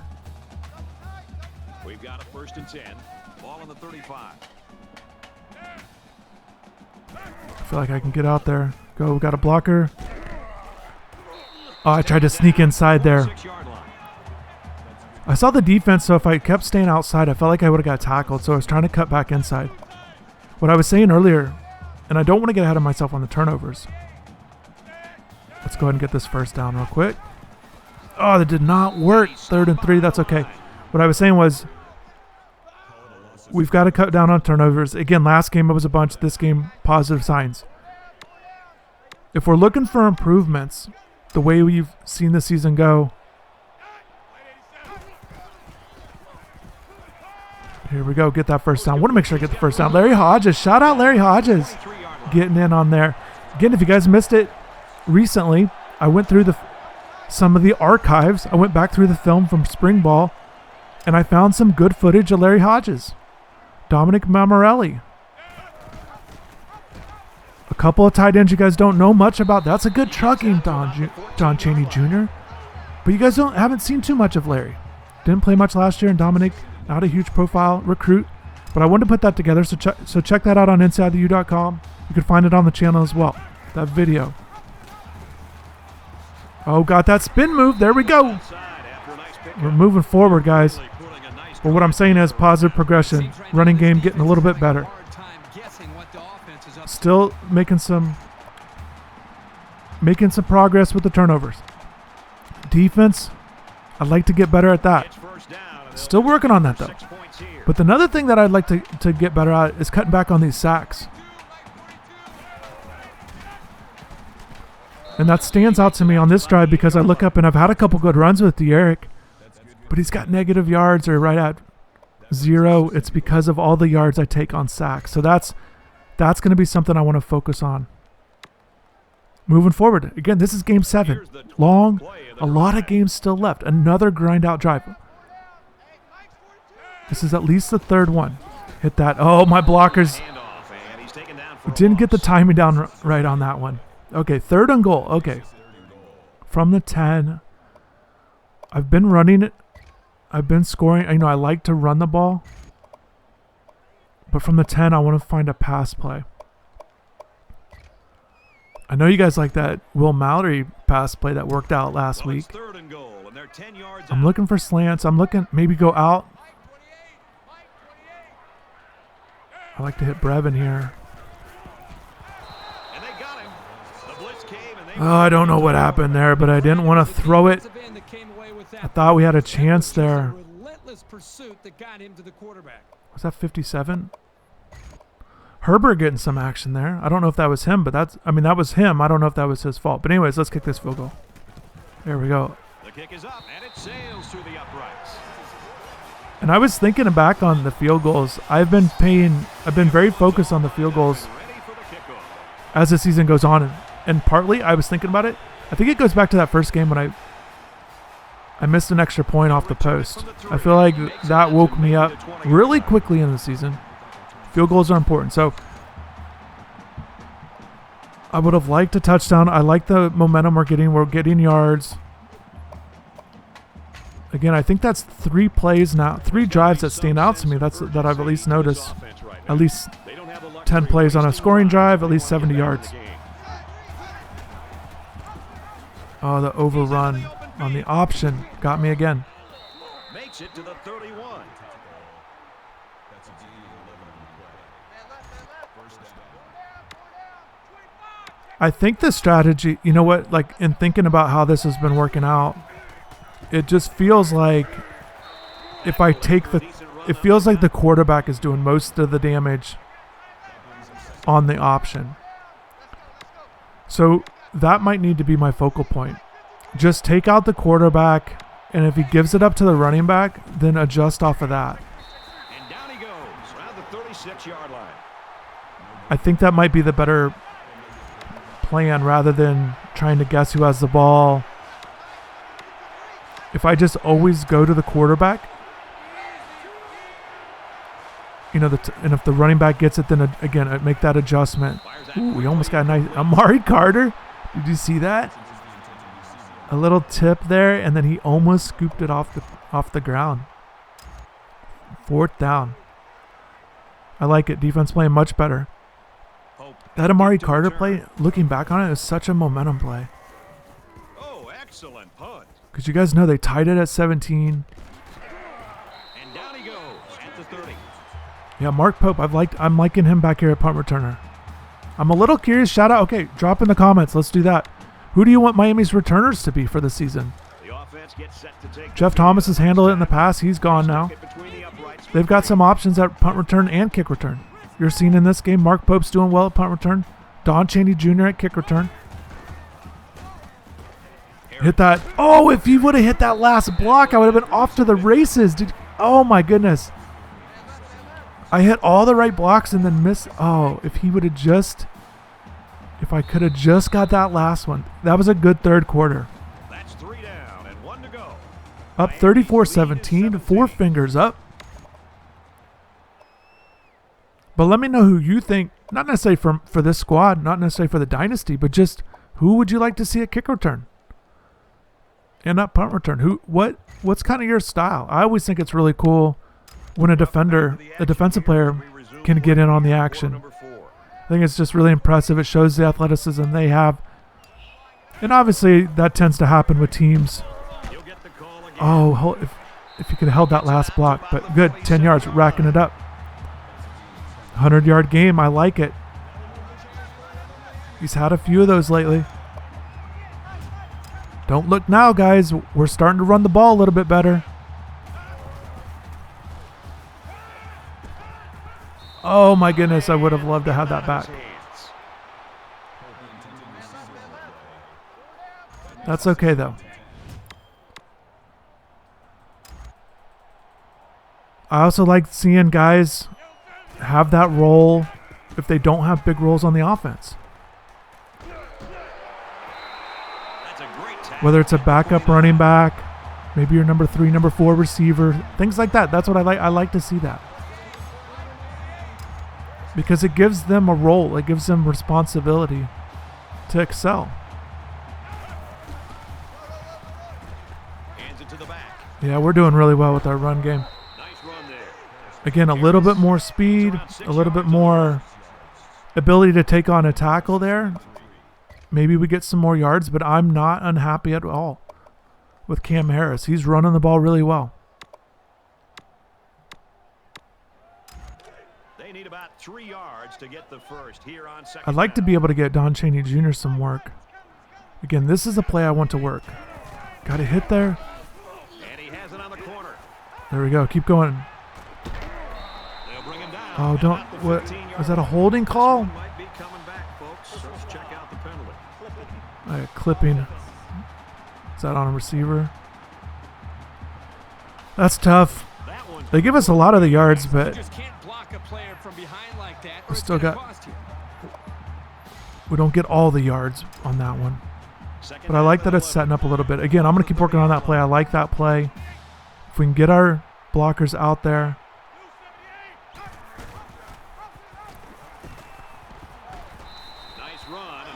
We've got a 1st and 10. Ball on the 35. I feel like I can get out there. Go. We got a blocker. Oh, I tried to sneak inside there. I saw the defense, so if I kept staying outside, I felt like I would have got tackled, so I was trying to cut back inside. What I was saying earlier, and I don't want to get ahead of myself on the turnovers. Let's go ahead and get this first down real quick. Oh, that did not work. 3rd and 3, that's okay. What I was saying was we've got to cut down on turnovers. Again, last game it was a bunch. This game, positive signs. if we're looking for improvements, the way we've seen the season go. Here we go. Get that first down. Want to make sure I get the first down. Larry Hodges. Shout out Larry Hodges. Getting in on there. Again, if you guys missed it recently, I went through some of the archives. I went back through the film from spring ball, and I found some good footage of Larry Hodges. Dominic Mammarelli. A couple of tight ends you guys don't know much about. That's a good trucking, Don Chaney Jr. But you guys haven't seen too much of Larry. Didn't play much last year, and Dominic, not a huge profile recruit. But I wanted to put that together, so check that out on InsideTheU.com. You can find it on the channel as well, that video. Oh, got that spin move. There we go. We're moving forward, guys. But what I'm saying is positive progression. Running game getting a little bit better. Still making some progress with the turnovers. Defense, I'd like to get better at that. Still working on that, though. But another thing that I'd like to get better at is cutting back on these sacks. And that stands out to me on this drive because I look up and I've had a couple good runs with De'Eric, but he's got negative yards or right at 0. It's because of all the yards I take on sacks. So that's going to be something I want to focus on. Moving forward. Again, this is game 7. Long, a lot of games still left. Another grind out drive. This is at least the third one. Hit that. Oh, my blockers didn't get the timing down right on that one. Okay, 3rd and goal. Okay. From the 10. I've been running it. I've been scoring. I like to run the ball. But from the 10, I want to find a pass play. I know you guys like that Will Mallory pass play that worked out last week. I'm looking for slants. I'm looking, maybe go out. I like to hit Brevin here. Oh, I don't know what happened there, but I didn't want to throw it. I thought we had a chance there. Was that 57? Herbert getting some action there. I don't know if that was him, but that was him. I don't know if that was his fault. But anyways, let's kick this field goal. There we go. The kick is up, and it sails through the uprights. And I was thinking back on the field goals. I've been very focused on the field goals as the season goes on. And partly, I was thinking about it. I think it goes back to that first game when I missed an extra point off the post. I feel like that woke me up really quickly in the season. Field goals are important. So I would have liked a touchdown. I like the momentum we're getting. We're getting yards. Again, I think that's 3 plays now, 3 drives that stand out to me. That I've at least noticed. At least 10 plays on a scoring drive, at least 70 yards. Oh, the overrun on the option got me again. Makes it to the 31. I think the strategy, you know what, like in thinking about how this has been working out, it just feels like it feels like the quarterback is doing most of the damage on the option. So that might need to be my focal point. Just take out the quarterback, and if he gives it up to the running back, then adjust off of that. And down he goes, around the 36-yard line. I think that might be the better plan rather than trying to guess who has the ball. If I just always go to the quarterback, and if the running back gets it, then again, I make that adjustment. Ooh, we almost got a nice Amari Carter. Did you see that? A little tip there, and then he almost scooped it off the ground. 4th down. I like it. Defense playing much better. That Amari Carter play, looking back on it, is such a momentum play. Oh, excellent punt. Because you guys know they tied it at 17. And down he goes at the 30. Yeah, Mark Pope. I'm liking him back here at punt returner. I'm a little curious. Shout out. Okay, drop in the comments. Let's do that. Who do you want Miami's returners to be for the season? The offense gets set to take Jeff Thomas has handled it in the past. He's gone now. They've got some options at punt return and kick return. You're seeing in this game, Mark Pope's doing well at punt return. Don Chaney Jr. at kick return. Hit that. Oh, if he would have hit that last block, I would have been off to the races. Dude. Oh, my goodness. I hit all the right blocks and then missed. Oh, if he would have just... If I could have just got that last one. That was a good third quarter. That's 3 down and 1 to go. Up 34-17. 4 fingers up. But let me know who you think, not necessarily for this squad, not necessarily for the Dynasty, but just who would you like to see at kick return? And not punt return. What's kind of your style? I always think it's really cool when a defensive player can get in on the action. I think it's just really impressive. It shows the athleticism they have. And obviously that tends to happen with teams. Oh, if you could have held that last block. But good, 10 yards, racking it up. 100-yard game, I like it. He's had a few of those lately. Don't look now, guys. We're starting to run the ball a little bit better. Oh my goodness, I would have loved to have that back. That's okay though. I also like seeing guys have that role if they don't have big roles on the offense. Whether it's a backup running back, maybe your number 3, number 4 receiver, things like that. That's what I like. I like to see that. Because it gives them a role. It gives them responsibility to excel. Hands it to the back. Yeah, we're doing really well with our run game. Nice run there. Again, a little bit more speed, a little bit more ability to take on a tackle there. Maybe we get some more yards, but I'm not unhappy at all with Cam Harris. He's running the ball really well. They need about 3 yards to get the first here on second. I'd like to be able to get Don Chaney Jr. some work. Again, this is a play I want to work. Got a hit there. And he has it on the corner. There we go. Keep going. They'll bring him down. Oh, don't. What? Was that a holding call? Might be coming back, folks. Let's check out the penalty. Clipping. Is that on a receiver? That's tough. They give us a lot of the yards, but we still got. We don't get all the yards on that one. But I like that it's setting up a little bit. Again, I'm going to keep working on that play. I like that play. If we can get our blockers out there.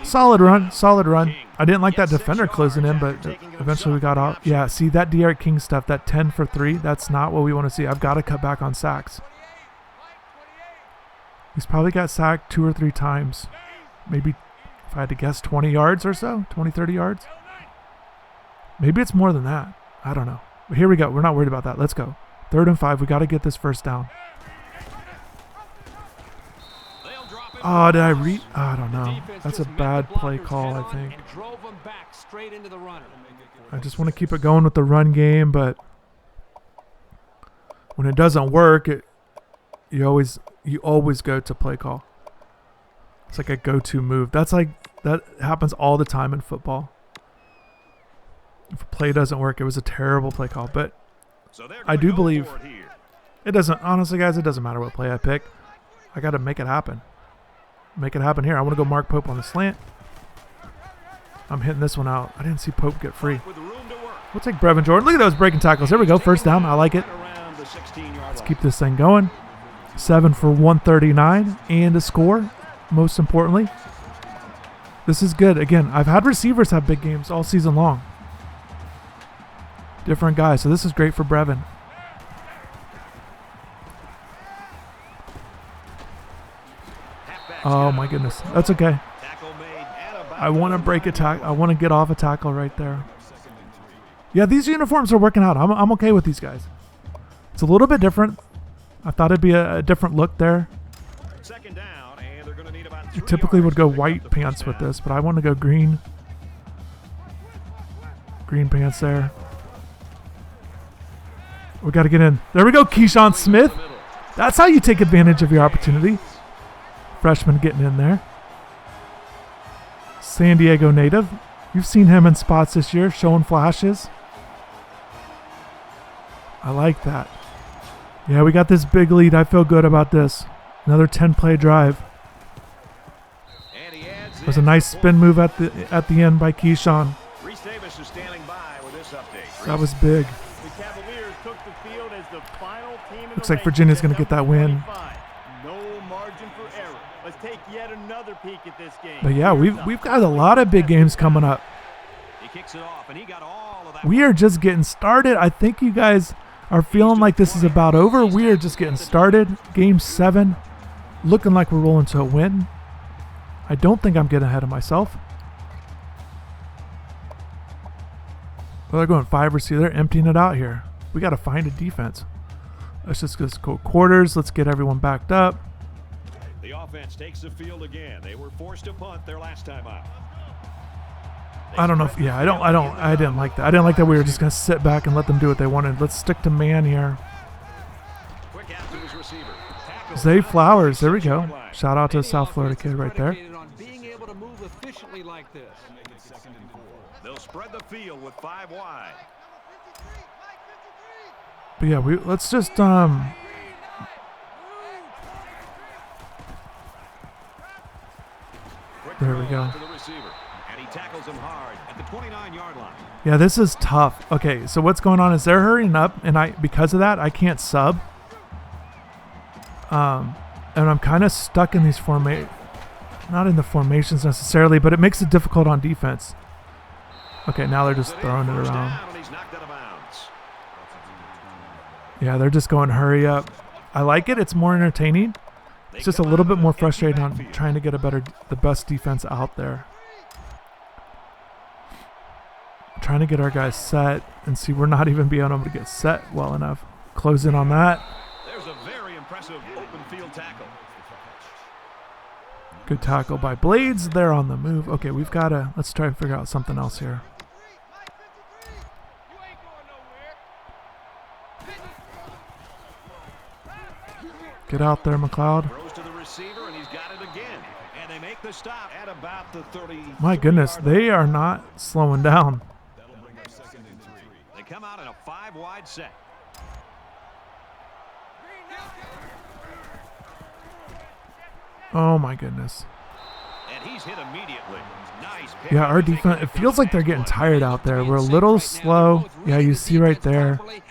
Solid run, solid run. I didn't like that defender closing in, but eventually we got out. Yeah, see that Derek King stuff, that 10 for 3, that's not what we want to see. I've got to cut back on sacks. He's probably got sacked 2 or 3 times. Maybe, if I had to guess, 20 yards or so, 20, 30 yards. Maybe it's more than that. I don't know. But here we go. We're not worried about that. Let's go. 3rd and 5. We got to get this first down. Oh, did I read? I don't know. That's a bad play call, I think. I just want to keep it going with the run game, but when it doesn't work, you always go to play call. It's like a go-to move. That happens all the time in football. If a play doesn't work, it was a terrible play call, but I do believe it doesn't. Honestly, guys, it doesn't matter what play I pick. I got to make it happen. Make it happen here. I want to go Mark Pope on the slant. I'm hitting this one out. I didn't see Pope get free. We'll take Brevin Jordan. Look at those breaking tackles. There we go. First down. I like it. Let's keep this thing going. 7 for 139 and a score, most importantly. This is good. Again, I've had receivers have big games all season long. Different guys. So this is great for Brevin. Oh my goodness. That's okay. I want to break a tackle. I want to get off a tackle right there. Yeah, these uniforms are working out. I'm okay with these guys. It's a little bit different. I thought it'd be a different look there. You typically would go white pants with this, but I want to go green. Green pants there. We got to get in. There we go, Keyshawn Smith. That's how you take advantage of your opportunity. Freshman getting in there. San Diego native. You've seen him in spots this year, showing flashes. I like that. Yeah, we got this big lead. I feel good about this. Another 10-play drive. It was a nice spin move at the end by Keyshawn. That was big. Looks like Virginia's going to get that win. But yeah, we've got a lot of big games coming up. We are just getting started. I think you guys are feeling like this is about over. We are just getting started. Game 7. Looking like we're rolling to a win. I don't think I'm getting ahead of myself. Well, they're going 5 receiver. They're emptying it out here. We got to find a defense. Let's just go quarters. Let's get everyone backed up. The offense takes the field again. They were forced to punt their last time out. I don't know if, yeah, I didn't like that. I didn't like that we were just going to sit back and let them do what they wanted. Let's stick to man here. Zay Flowers, there we go. Shout out to the South Florida kid right there. They'll spread the field with 5 wide. But yeah, let's just there we go. Yeah, this is tough. Okay, so what's going on is they're hurrying up, and because of that I can't sub. And I'm kind of stuck in these not in the formations necessarily, but it makes it difficult on defense. Okay, now they're just throwing it around. Yeah, they're just going hurry up. I like it. It's more entertaining. It's just a little bit more frustrating on trying to get the best defense out there. Trying to get our guys set, and see we're not even being able to get set well enough. Close in on that. There's a very impressive open field tackle. Good tackle by Blades. They're on the move. Okay, let's try and figure out something else here. Get out there, McLeod. My goodness, they are not slowing down. They come out in a 5-wide set. Oh my goodness. And he's hit immediately. Nice pick. Yeah, our defense, it feels like they're getting tired out there. We're a little slow. Yeah, you see right there. We're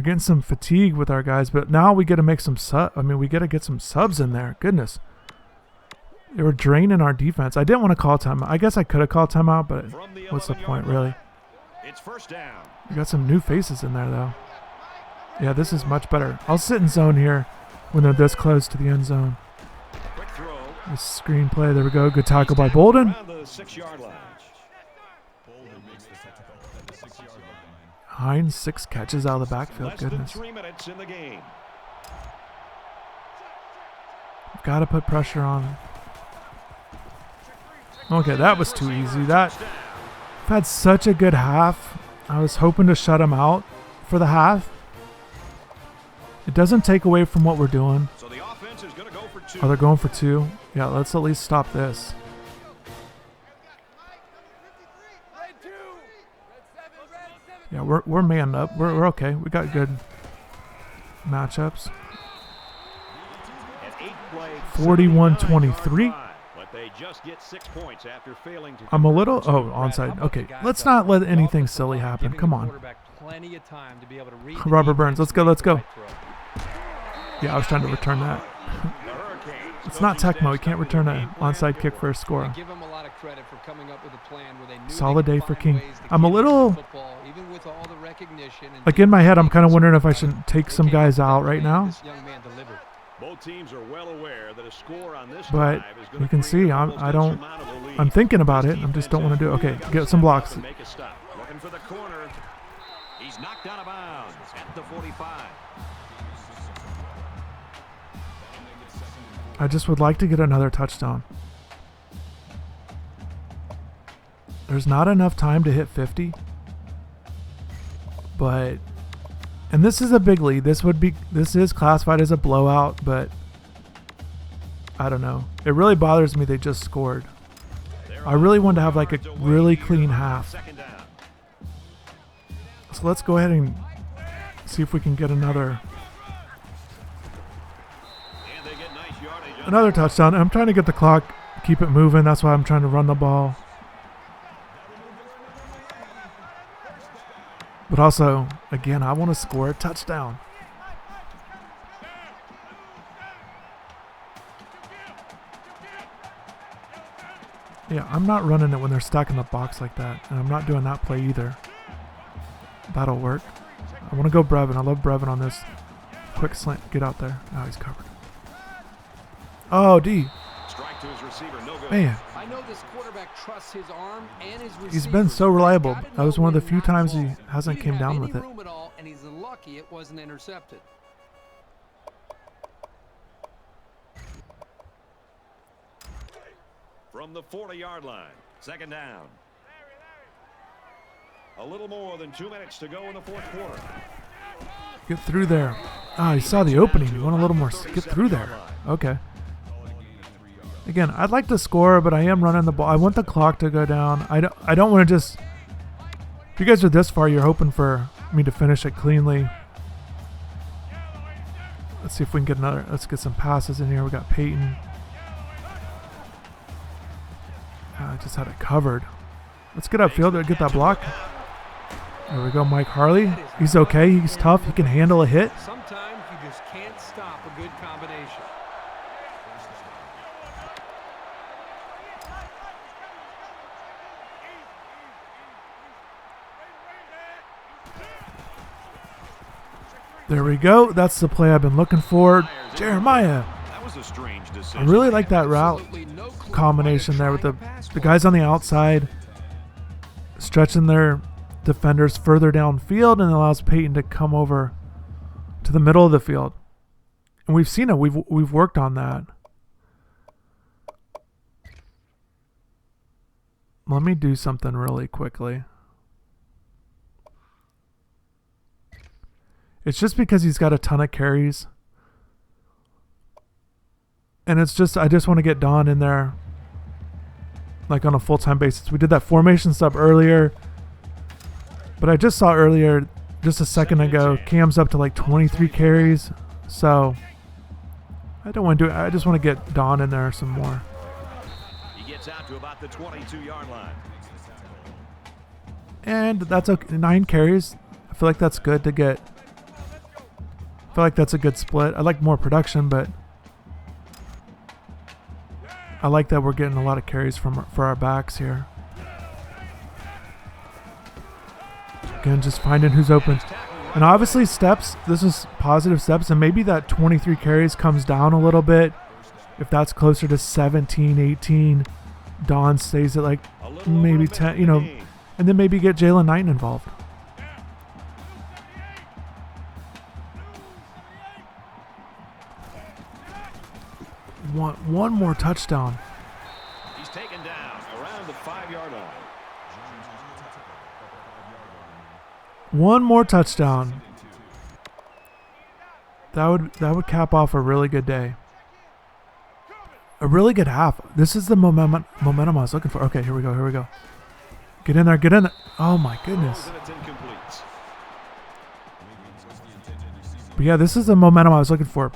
getting some fatigue with our guys, but now we got to make some we got to get some subs in there. Goodness. They were draining our defense. I didn't want to call timeout. I guess I could have called timeout, but what's the point, really? It's first down. We got some new faces in there, though. Yeah, this is much better. I'll sit in zone here when they're this close to the end zone. This screenplay. There we go. Good tackle by Bolden. Hines, 6 catches out of the backfield. Goodness. Got to put pressure on. Okay, that was too easy. I've had such a good half. I was hoping to shut him out for the half. It doesn't take away from what we're doing. So the offense is going to go for 2. Oh, they're going for 2. Yeah, let's at least stop this. Yeah, we're manned up. We're okay. We got good matchups. 41-23. I'm a little onside. Okay, let's not let anything silly happen. Come on. Robert Burns, let's go. Yeah, I was trying to return that. It's not Tecmo. He can't return an onside kick for a score. Solid day for King. I'm a little, like, in my head, I'm kind of wondering if I should take some guys out right now. Both teams are well aware that a score on this but you can see I'm thinking about it. I just don't want to do it. Okay, get some blocks. Looking for the corner. He's knocked out of bounds at the 45. I just would like to get another touchdown. There's not enough time to hit 50. And this is a big lead. This is classified as a blowout, but I don't know. It really bothers me they just scored. I really wanted to have like a really clean half. So let's go ahead and see if we can get another touchdown. I'm trying to get the clock, keep it moving. That's why I'm trying to run the ball. But also, again, I want to score a touchdown. Yeah, I'm not running it when they're stacking the box like that. And I'm not doing that play either. That'll work. I want to go Brevin. I love Brevin on this. Quick slant. Get out there. Oh, he's covered. Oh, D. Strike to his receiver, no good. Man. I know this quarterback trusts his arm and his He's been so reliable. That was one of the few times he hasn't came down with it. And he's lucky it wasn't intercepted. From the 40-yard line, second down. A little more than 2 minutes to go in the fourth quarter. Get through there. Ah, he saw the opening. You want a little more. Get through there. Okay. Again, I'd like to score, but I am running the ball. I want the clock to go down. I don't want to just... If you guys are this far, you're hoping for me to finish it cleanly. Let's see if we can get another... Let's get some passes in here. We got Peyton. I just had it covered. Let's get upfield and get that block. There we go, Mike Harley. He's okay. He's tough. He can handle a hit. Sometimes you just can't stop a good combination. There we go. That's the play I've been looking for. Jeremiah. That was a strange decision. I really like that route combination there with the guys on the outside stretching their defenders further downfield, and allows Peyton to come over to the middle of the field. And we've seen it. We've worked on that. Let me do something really quickly. It's just because he's got a ton of carries. And it's just, I just want to get Don in there like on a full-time basis. We did that formation sub earlier. But I just saw earlier, just a second ago, Cam's up to like 23 carries. So I don't want to do it. I just want to get Don in there some more. He gets out to about the 22-yard line. And that's okay. 9 carries. I feel like that's good to get. I feel like that's a good split. I like more production, but I like that we're getting a lot of carries for our backs here. Again, just finding who's open. And obviously steps, this is positive steps, and maybe that 23 carries comes down a little bit. If that's closer to 17, 18, Don stays at like maybe 10, you know, and then maybe get Jalen Knighton involved. One more touchdown. He's taken down around the 5-yard line. One more touchdown. That would cap off a really good day. A really good half. This is the momentum I was looking for. Okay, here we go. Get in there, get in there. Oh my goodness. But yeah, this is the momentum I was looking for.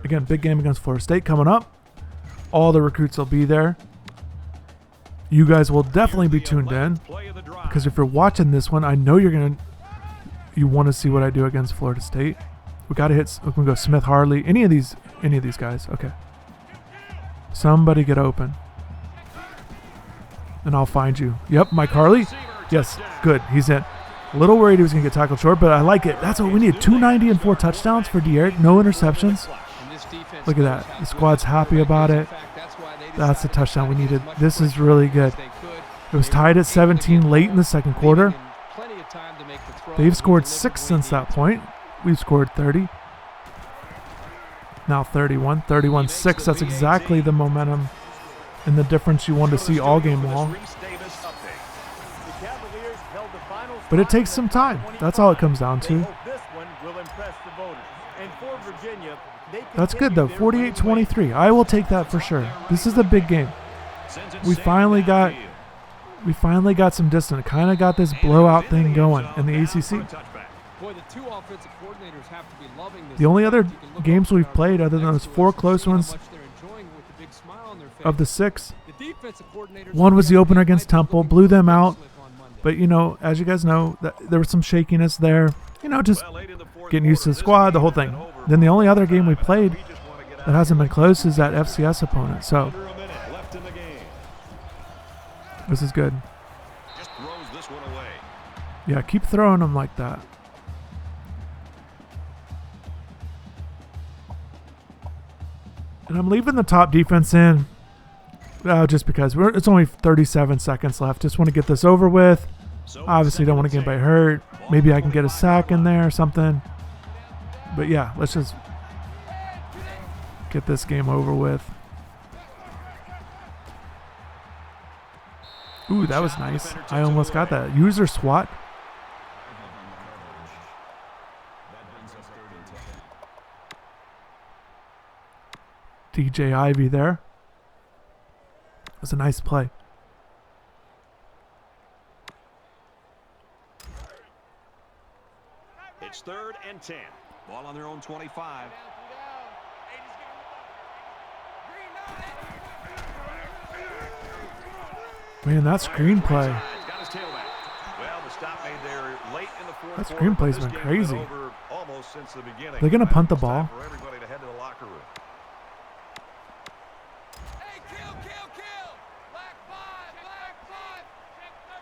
Again, big game against Florida State coming up. All the recruits will be there. You guys will definitely be tuned in, because if you're watching this one, I know you want to see what I do against Florida State. We got to hit. We can go Smith, Harley, any of these guys. Okay. Somebody get open, and I'll find you. Yep, Mike Harley. Yes, good. He's in. A little worried he was going to get tackled short, but I like it. That's what we need. 290 and 4 touchdowns for De'Eric. No interceptions. Look at that. The squad's happy about it. That's the touchdown we needed. This is really good. It was tied at 17 late in the second quarter. They've scored 6 since that point. We've scored 30. Now 31. 31-6. That's exactly the momentum and the difference you want to see all game long. But it takes some time. That's all it comes down to. That's good though. 48-23. I will take that for sure. This is a big game. we finally got some distance. Kind of got this blowout thing going in the ACC. Boy, the two offensive coordinators have to be loving this. The only other games we've played, other than those 4 close ones of the 6, one was the opener against Temple, blew them out. But, you know, as you guys know, there was some shakiness there. You know, just getting used to the squad, the whole thing. Then the only other game we played that hasn't been close is that FCS opponent. So this is good. Yeah, keep throwing them like that. And I'm leaving the top defense in just because it's only 37 seconds left. Just want to get this over with. Obviously don't want to get anybody hurt. Maybe I can get a sack in there or something. But yeah, let's just get this game over with. Ooh, that was nice. I almost got that. User SWAT. DJ Ivy there. That was a nice play. It's 3rd and 10. Ball on their own 25. Man, that screenplay. That screenplay's been crazy. They're going to punt the ball.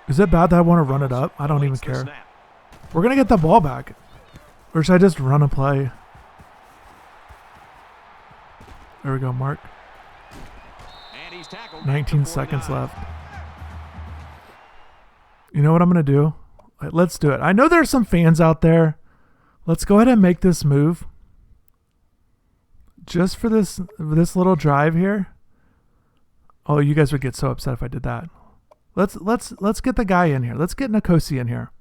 Is it bad that I want to run it up? I don't even care. We're going to get the ball back. Or should I just run a play? There we go, Mark. 19 seconds left. You know what I'm going to do? Let's do it. I know there's some fans out there. Let's go ahead and make this move. Just for this little drive here. Oh, you guys would get so upset if I did that. Let's get the guy in here. Let's get Nkosi in here.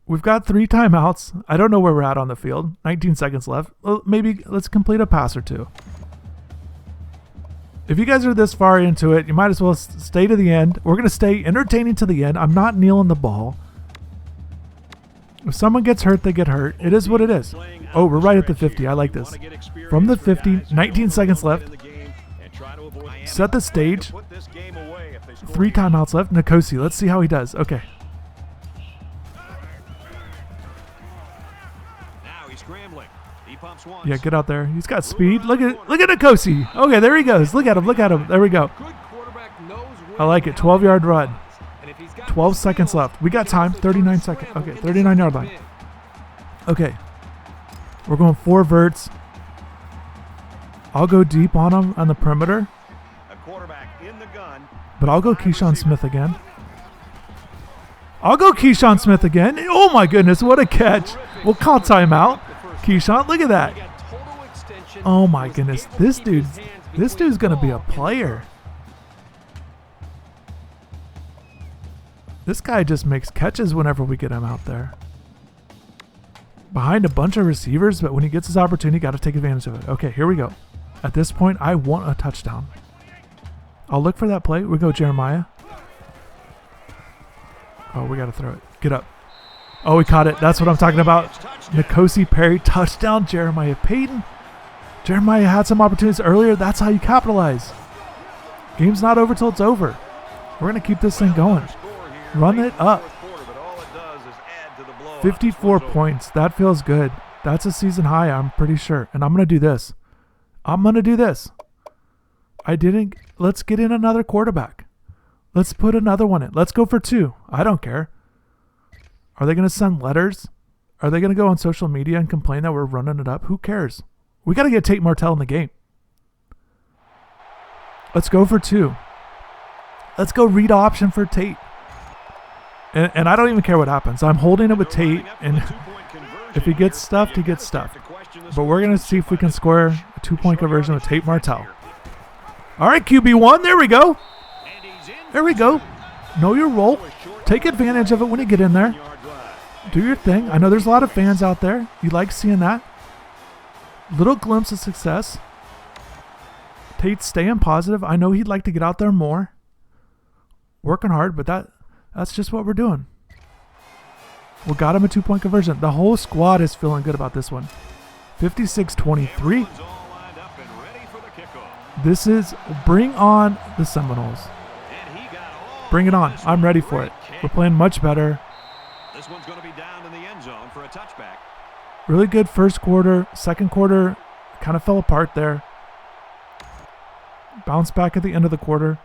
We've got 3 timeouts. I don't know where we're at on the field. 19 seconds left. Well, maybe let's complete a pass or 2. If you guys are this far into it, you might as well stay to the end. We're going to stay entertaining to the end. I'm not kneeling the ball. If someone gets hurt, they get hurt. It is what it is. Oh, we're right at the 50. I like this. From the 50, 19 seconds left. Set the stage. 3 timeouts left. Nkosi, let's see how he does. Okay. Yeah, get out there. He's got speed. Look at Nkosi. Okay, there he goes. Look at him. There we go. I like it. 12-yard run. 12 seconds left. We got time. 39 seconds. Okay, 39-yard line. Okay. We're going 4 verts. I'll go deep on him on the perimeter. But I'll go Keyshawn Smith again. Oh my goodness, what a catch. We'll call timeout. Keyshawn, look at that. Oh my goodness, this dude's gonna be a player. This guy just makes catches whenever we get him out there. Behind a bunch of receivers, but when he gets his opportunity, got to take advantage of it. Okay, here we go. At this point, I want a touchdown. I'll look for that play. We go Jeremiah. Oh, we got to throw it. Get up. Oh, we caught it. That's what I'm talking about. Nkosi Perry, touchdown, Jeremiah Payton. Jeremiah had some opportunities earlier. That's how you capitalize. Game's not over till it's over. We're going to keep this thing going. Run it up. 54 points. That feels good. That's a season high, I'm pretty sure. And I'm going to do this. Let's get in another quarterback. Let's put another one in. Let's go for 2. I don't care. Are they going to send letters? Are they going to go on social media and complain that we're running it up? Who cares? We got to get Tate Martell in the game. Let's go for 2. Let's go read option for Tate. And I don't even care what happens. I'm holding it with Tate, and if he gets stuffed, he gets stuffed. But we're going to see if we can score a 2-point conversion with Tate Martell. All right, QB1, there we go. Know your role. Take advantage of it when you get in there. Do your thing. I know there's a lot of fans out there. You like seeing that. Little glimpse of success. Tate's staying positive. I know he'd like to get out there more. Working hard, but that's just what we're doing. We got him a 2-point conversion. The whole squad is feeling good about this one. 56-23. This is bring on the Seminoles. Bring it on. I'm ready for it. We're playing much better. This one's going to be down in the end zone for a touchback. Really good first quarter. Second quarter kind of fell apart there. Bounced back at the end of the quarter.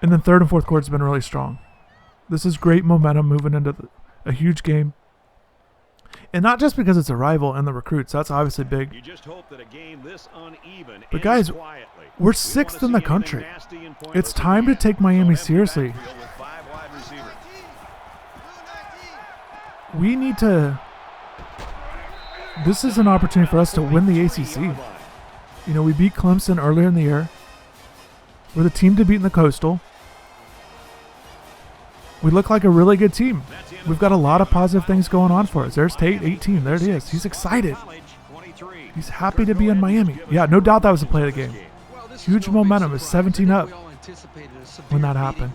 And then third and fourth quarter has been really strong. This is great momentum moving into a huge game. And not just because it's a rival and the recruits. That's obviously big. You just hope that a game this uneven but guys, we're 6th in the country. It's time to take Miami seriously. We need to... This is an opportunity for us to win the ACC. You know, we beat Clemson earlier in the year. We're the team to beat in the Coastal. We look like a really good team. We've got a lot of positive things going on for us. There's Tate, 18. There it is. He's excited. He's happy to be in Miami. Yeah, no doubt that was the play of the game. Huge momentum. It was 17 up when that happened.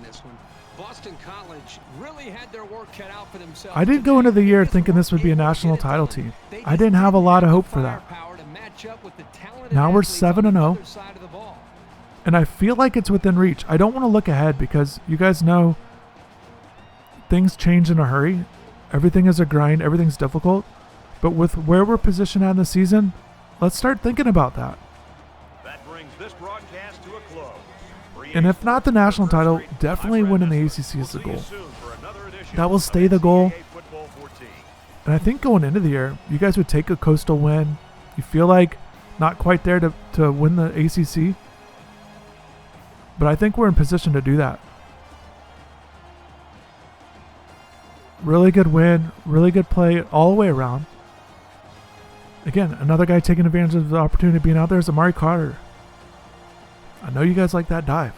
I didn't go into the year thinking this would be a national title team. I didn't have a lot of hope for that. Now we're 7-0. And I feel like it's within reach. I don't want to look ahead because you guys know things change in a hurry. Everything is a grind. Everything's difficult. But with where we're positioned at in the season, let's start thinking about that. That brings this broadcast to a close. And if not the national title, definitely winning the ACC is the goal. That will stay the goal. And I think going into the year, you guys would take a Coastal win. You feel like not quite there to win the ACC. But I think we're in position to do that. Really good win. Really good play all the way around. Again, another guy taking advantage of the opportunity of being out there is Amari Carter. I know you guys like that dive.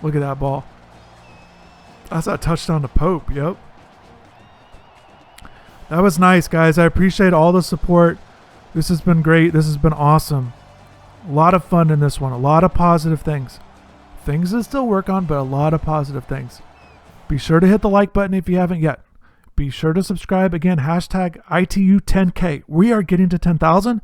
Look at that ball. That's a touchdown to Pope. Yep. That was nice, guys. I appreciate all the support. This has been great. This has been awesome. A lot of fun in this one. A lot of positive things. Things to still work on, but a lot of positive things. Be sure to hit the like button if you haven't yet. Be sure to subscribe. Again, hashtag ITU10K. We are getting to 10,000.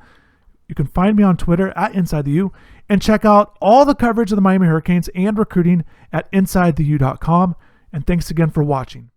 You can find me on Twitter at InsideTheU and check out all the coverage of the Miami Hurricanes and recruiting at InsideTheU.com. And thanks again for watching.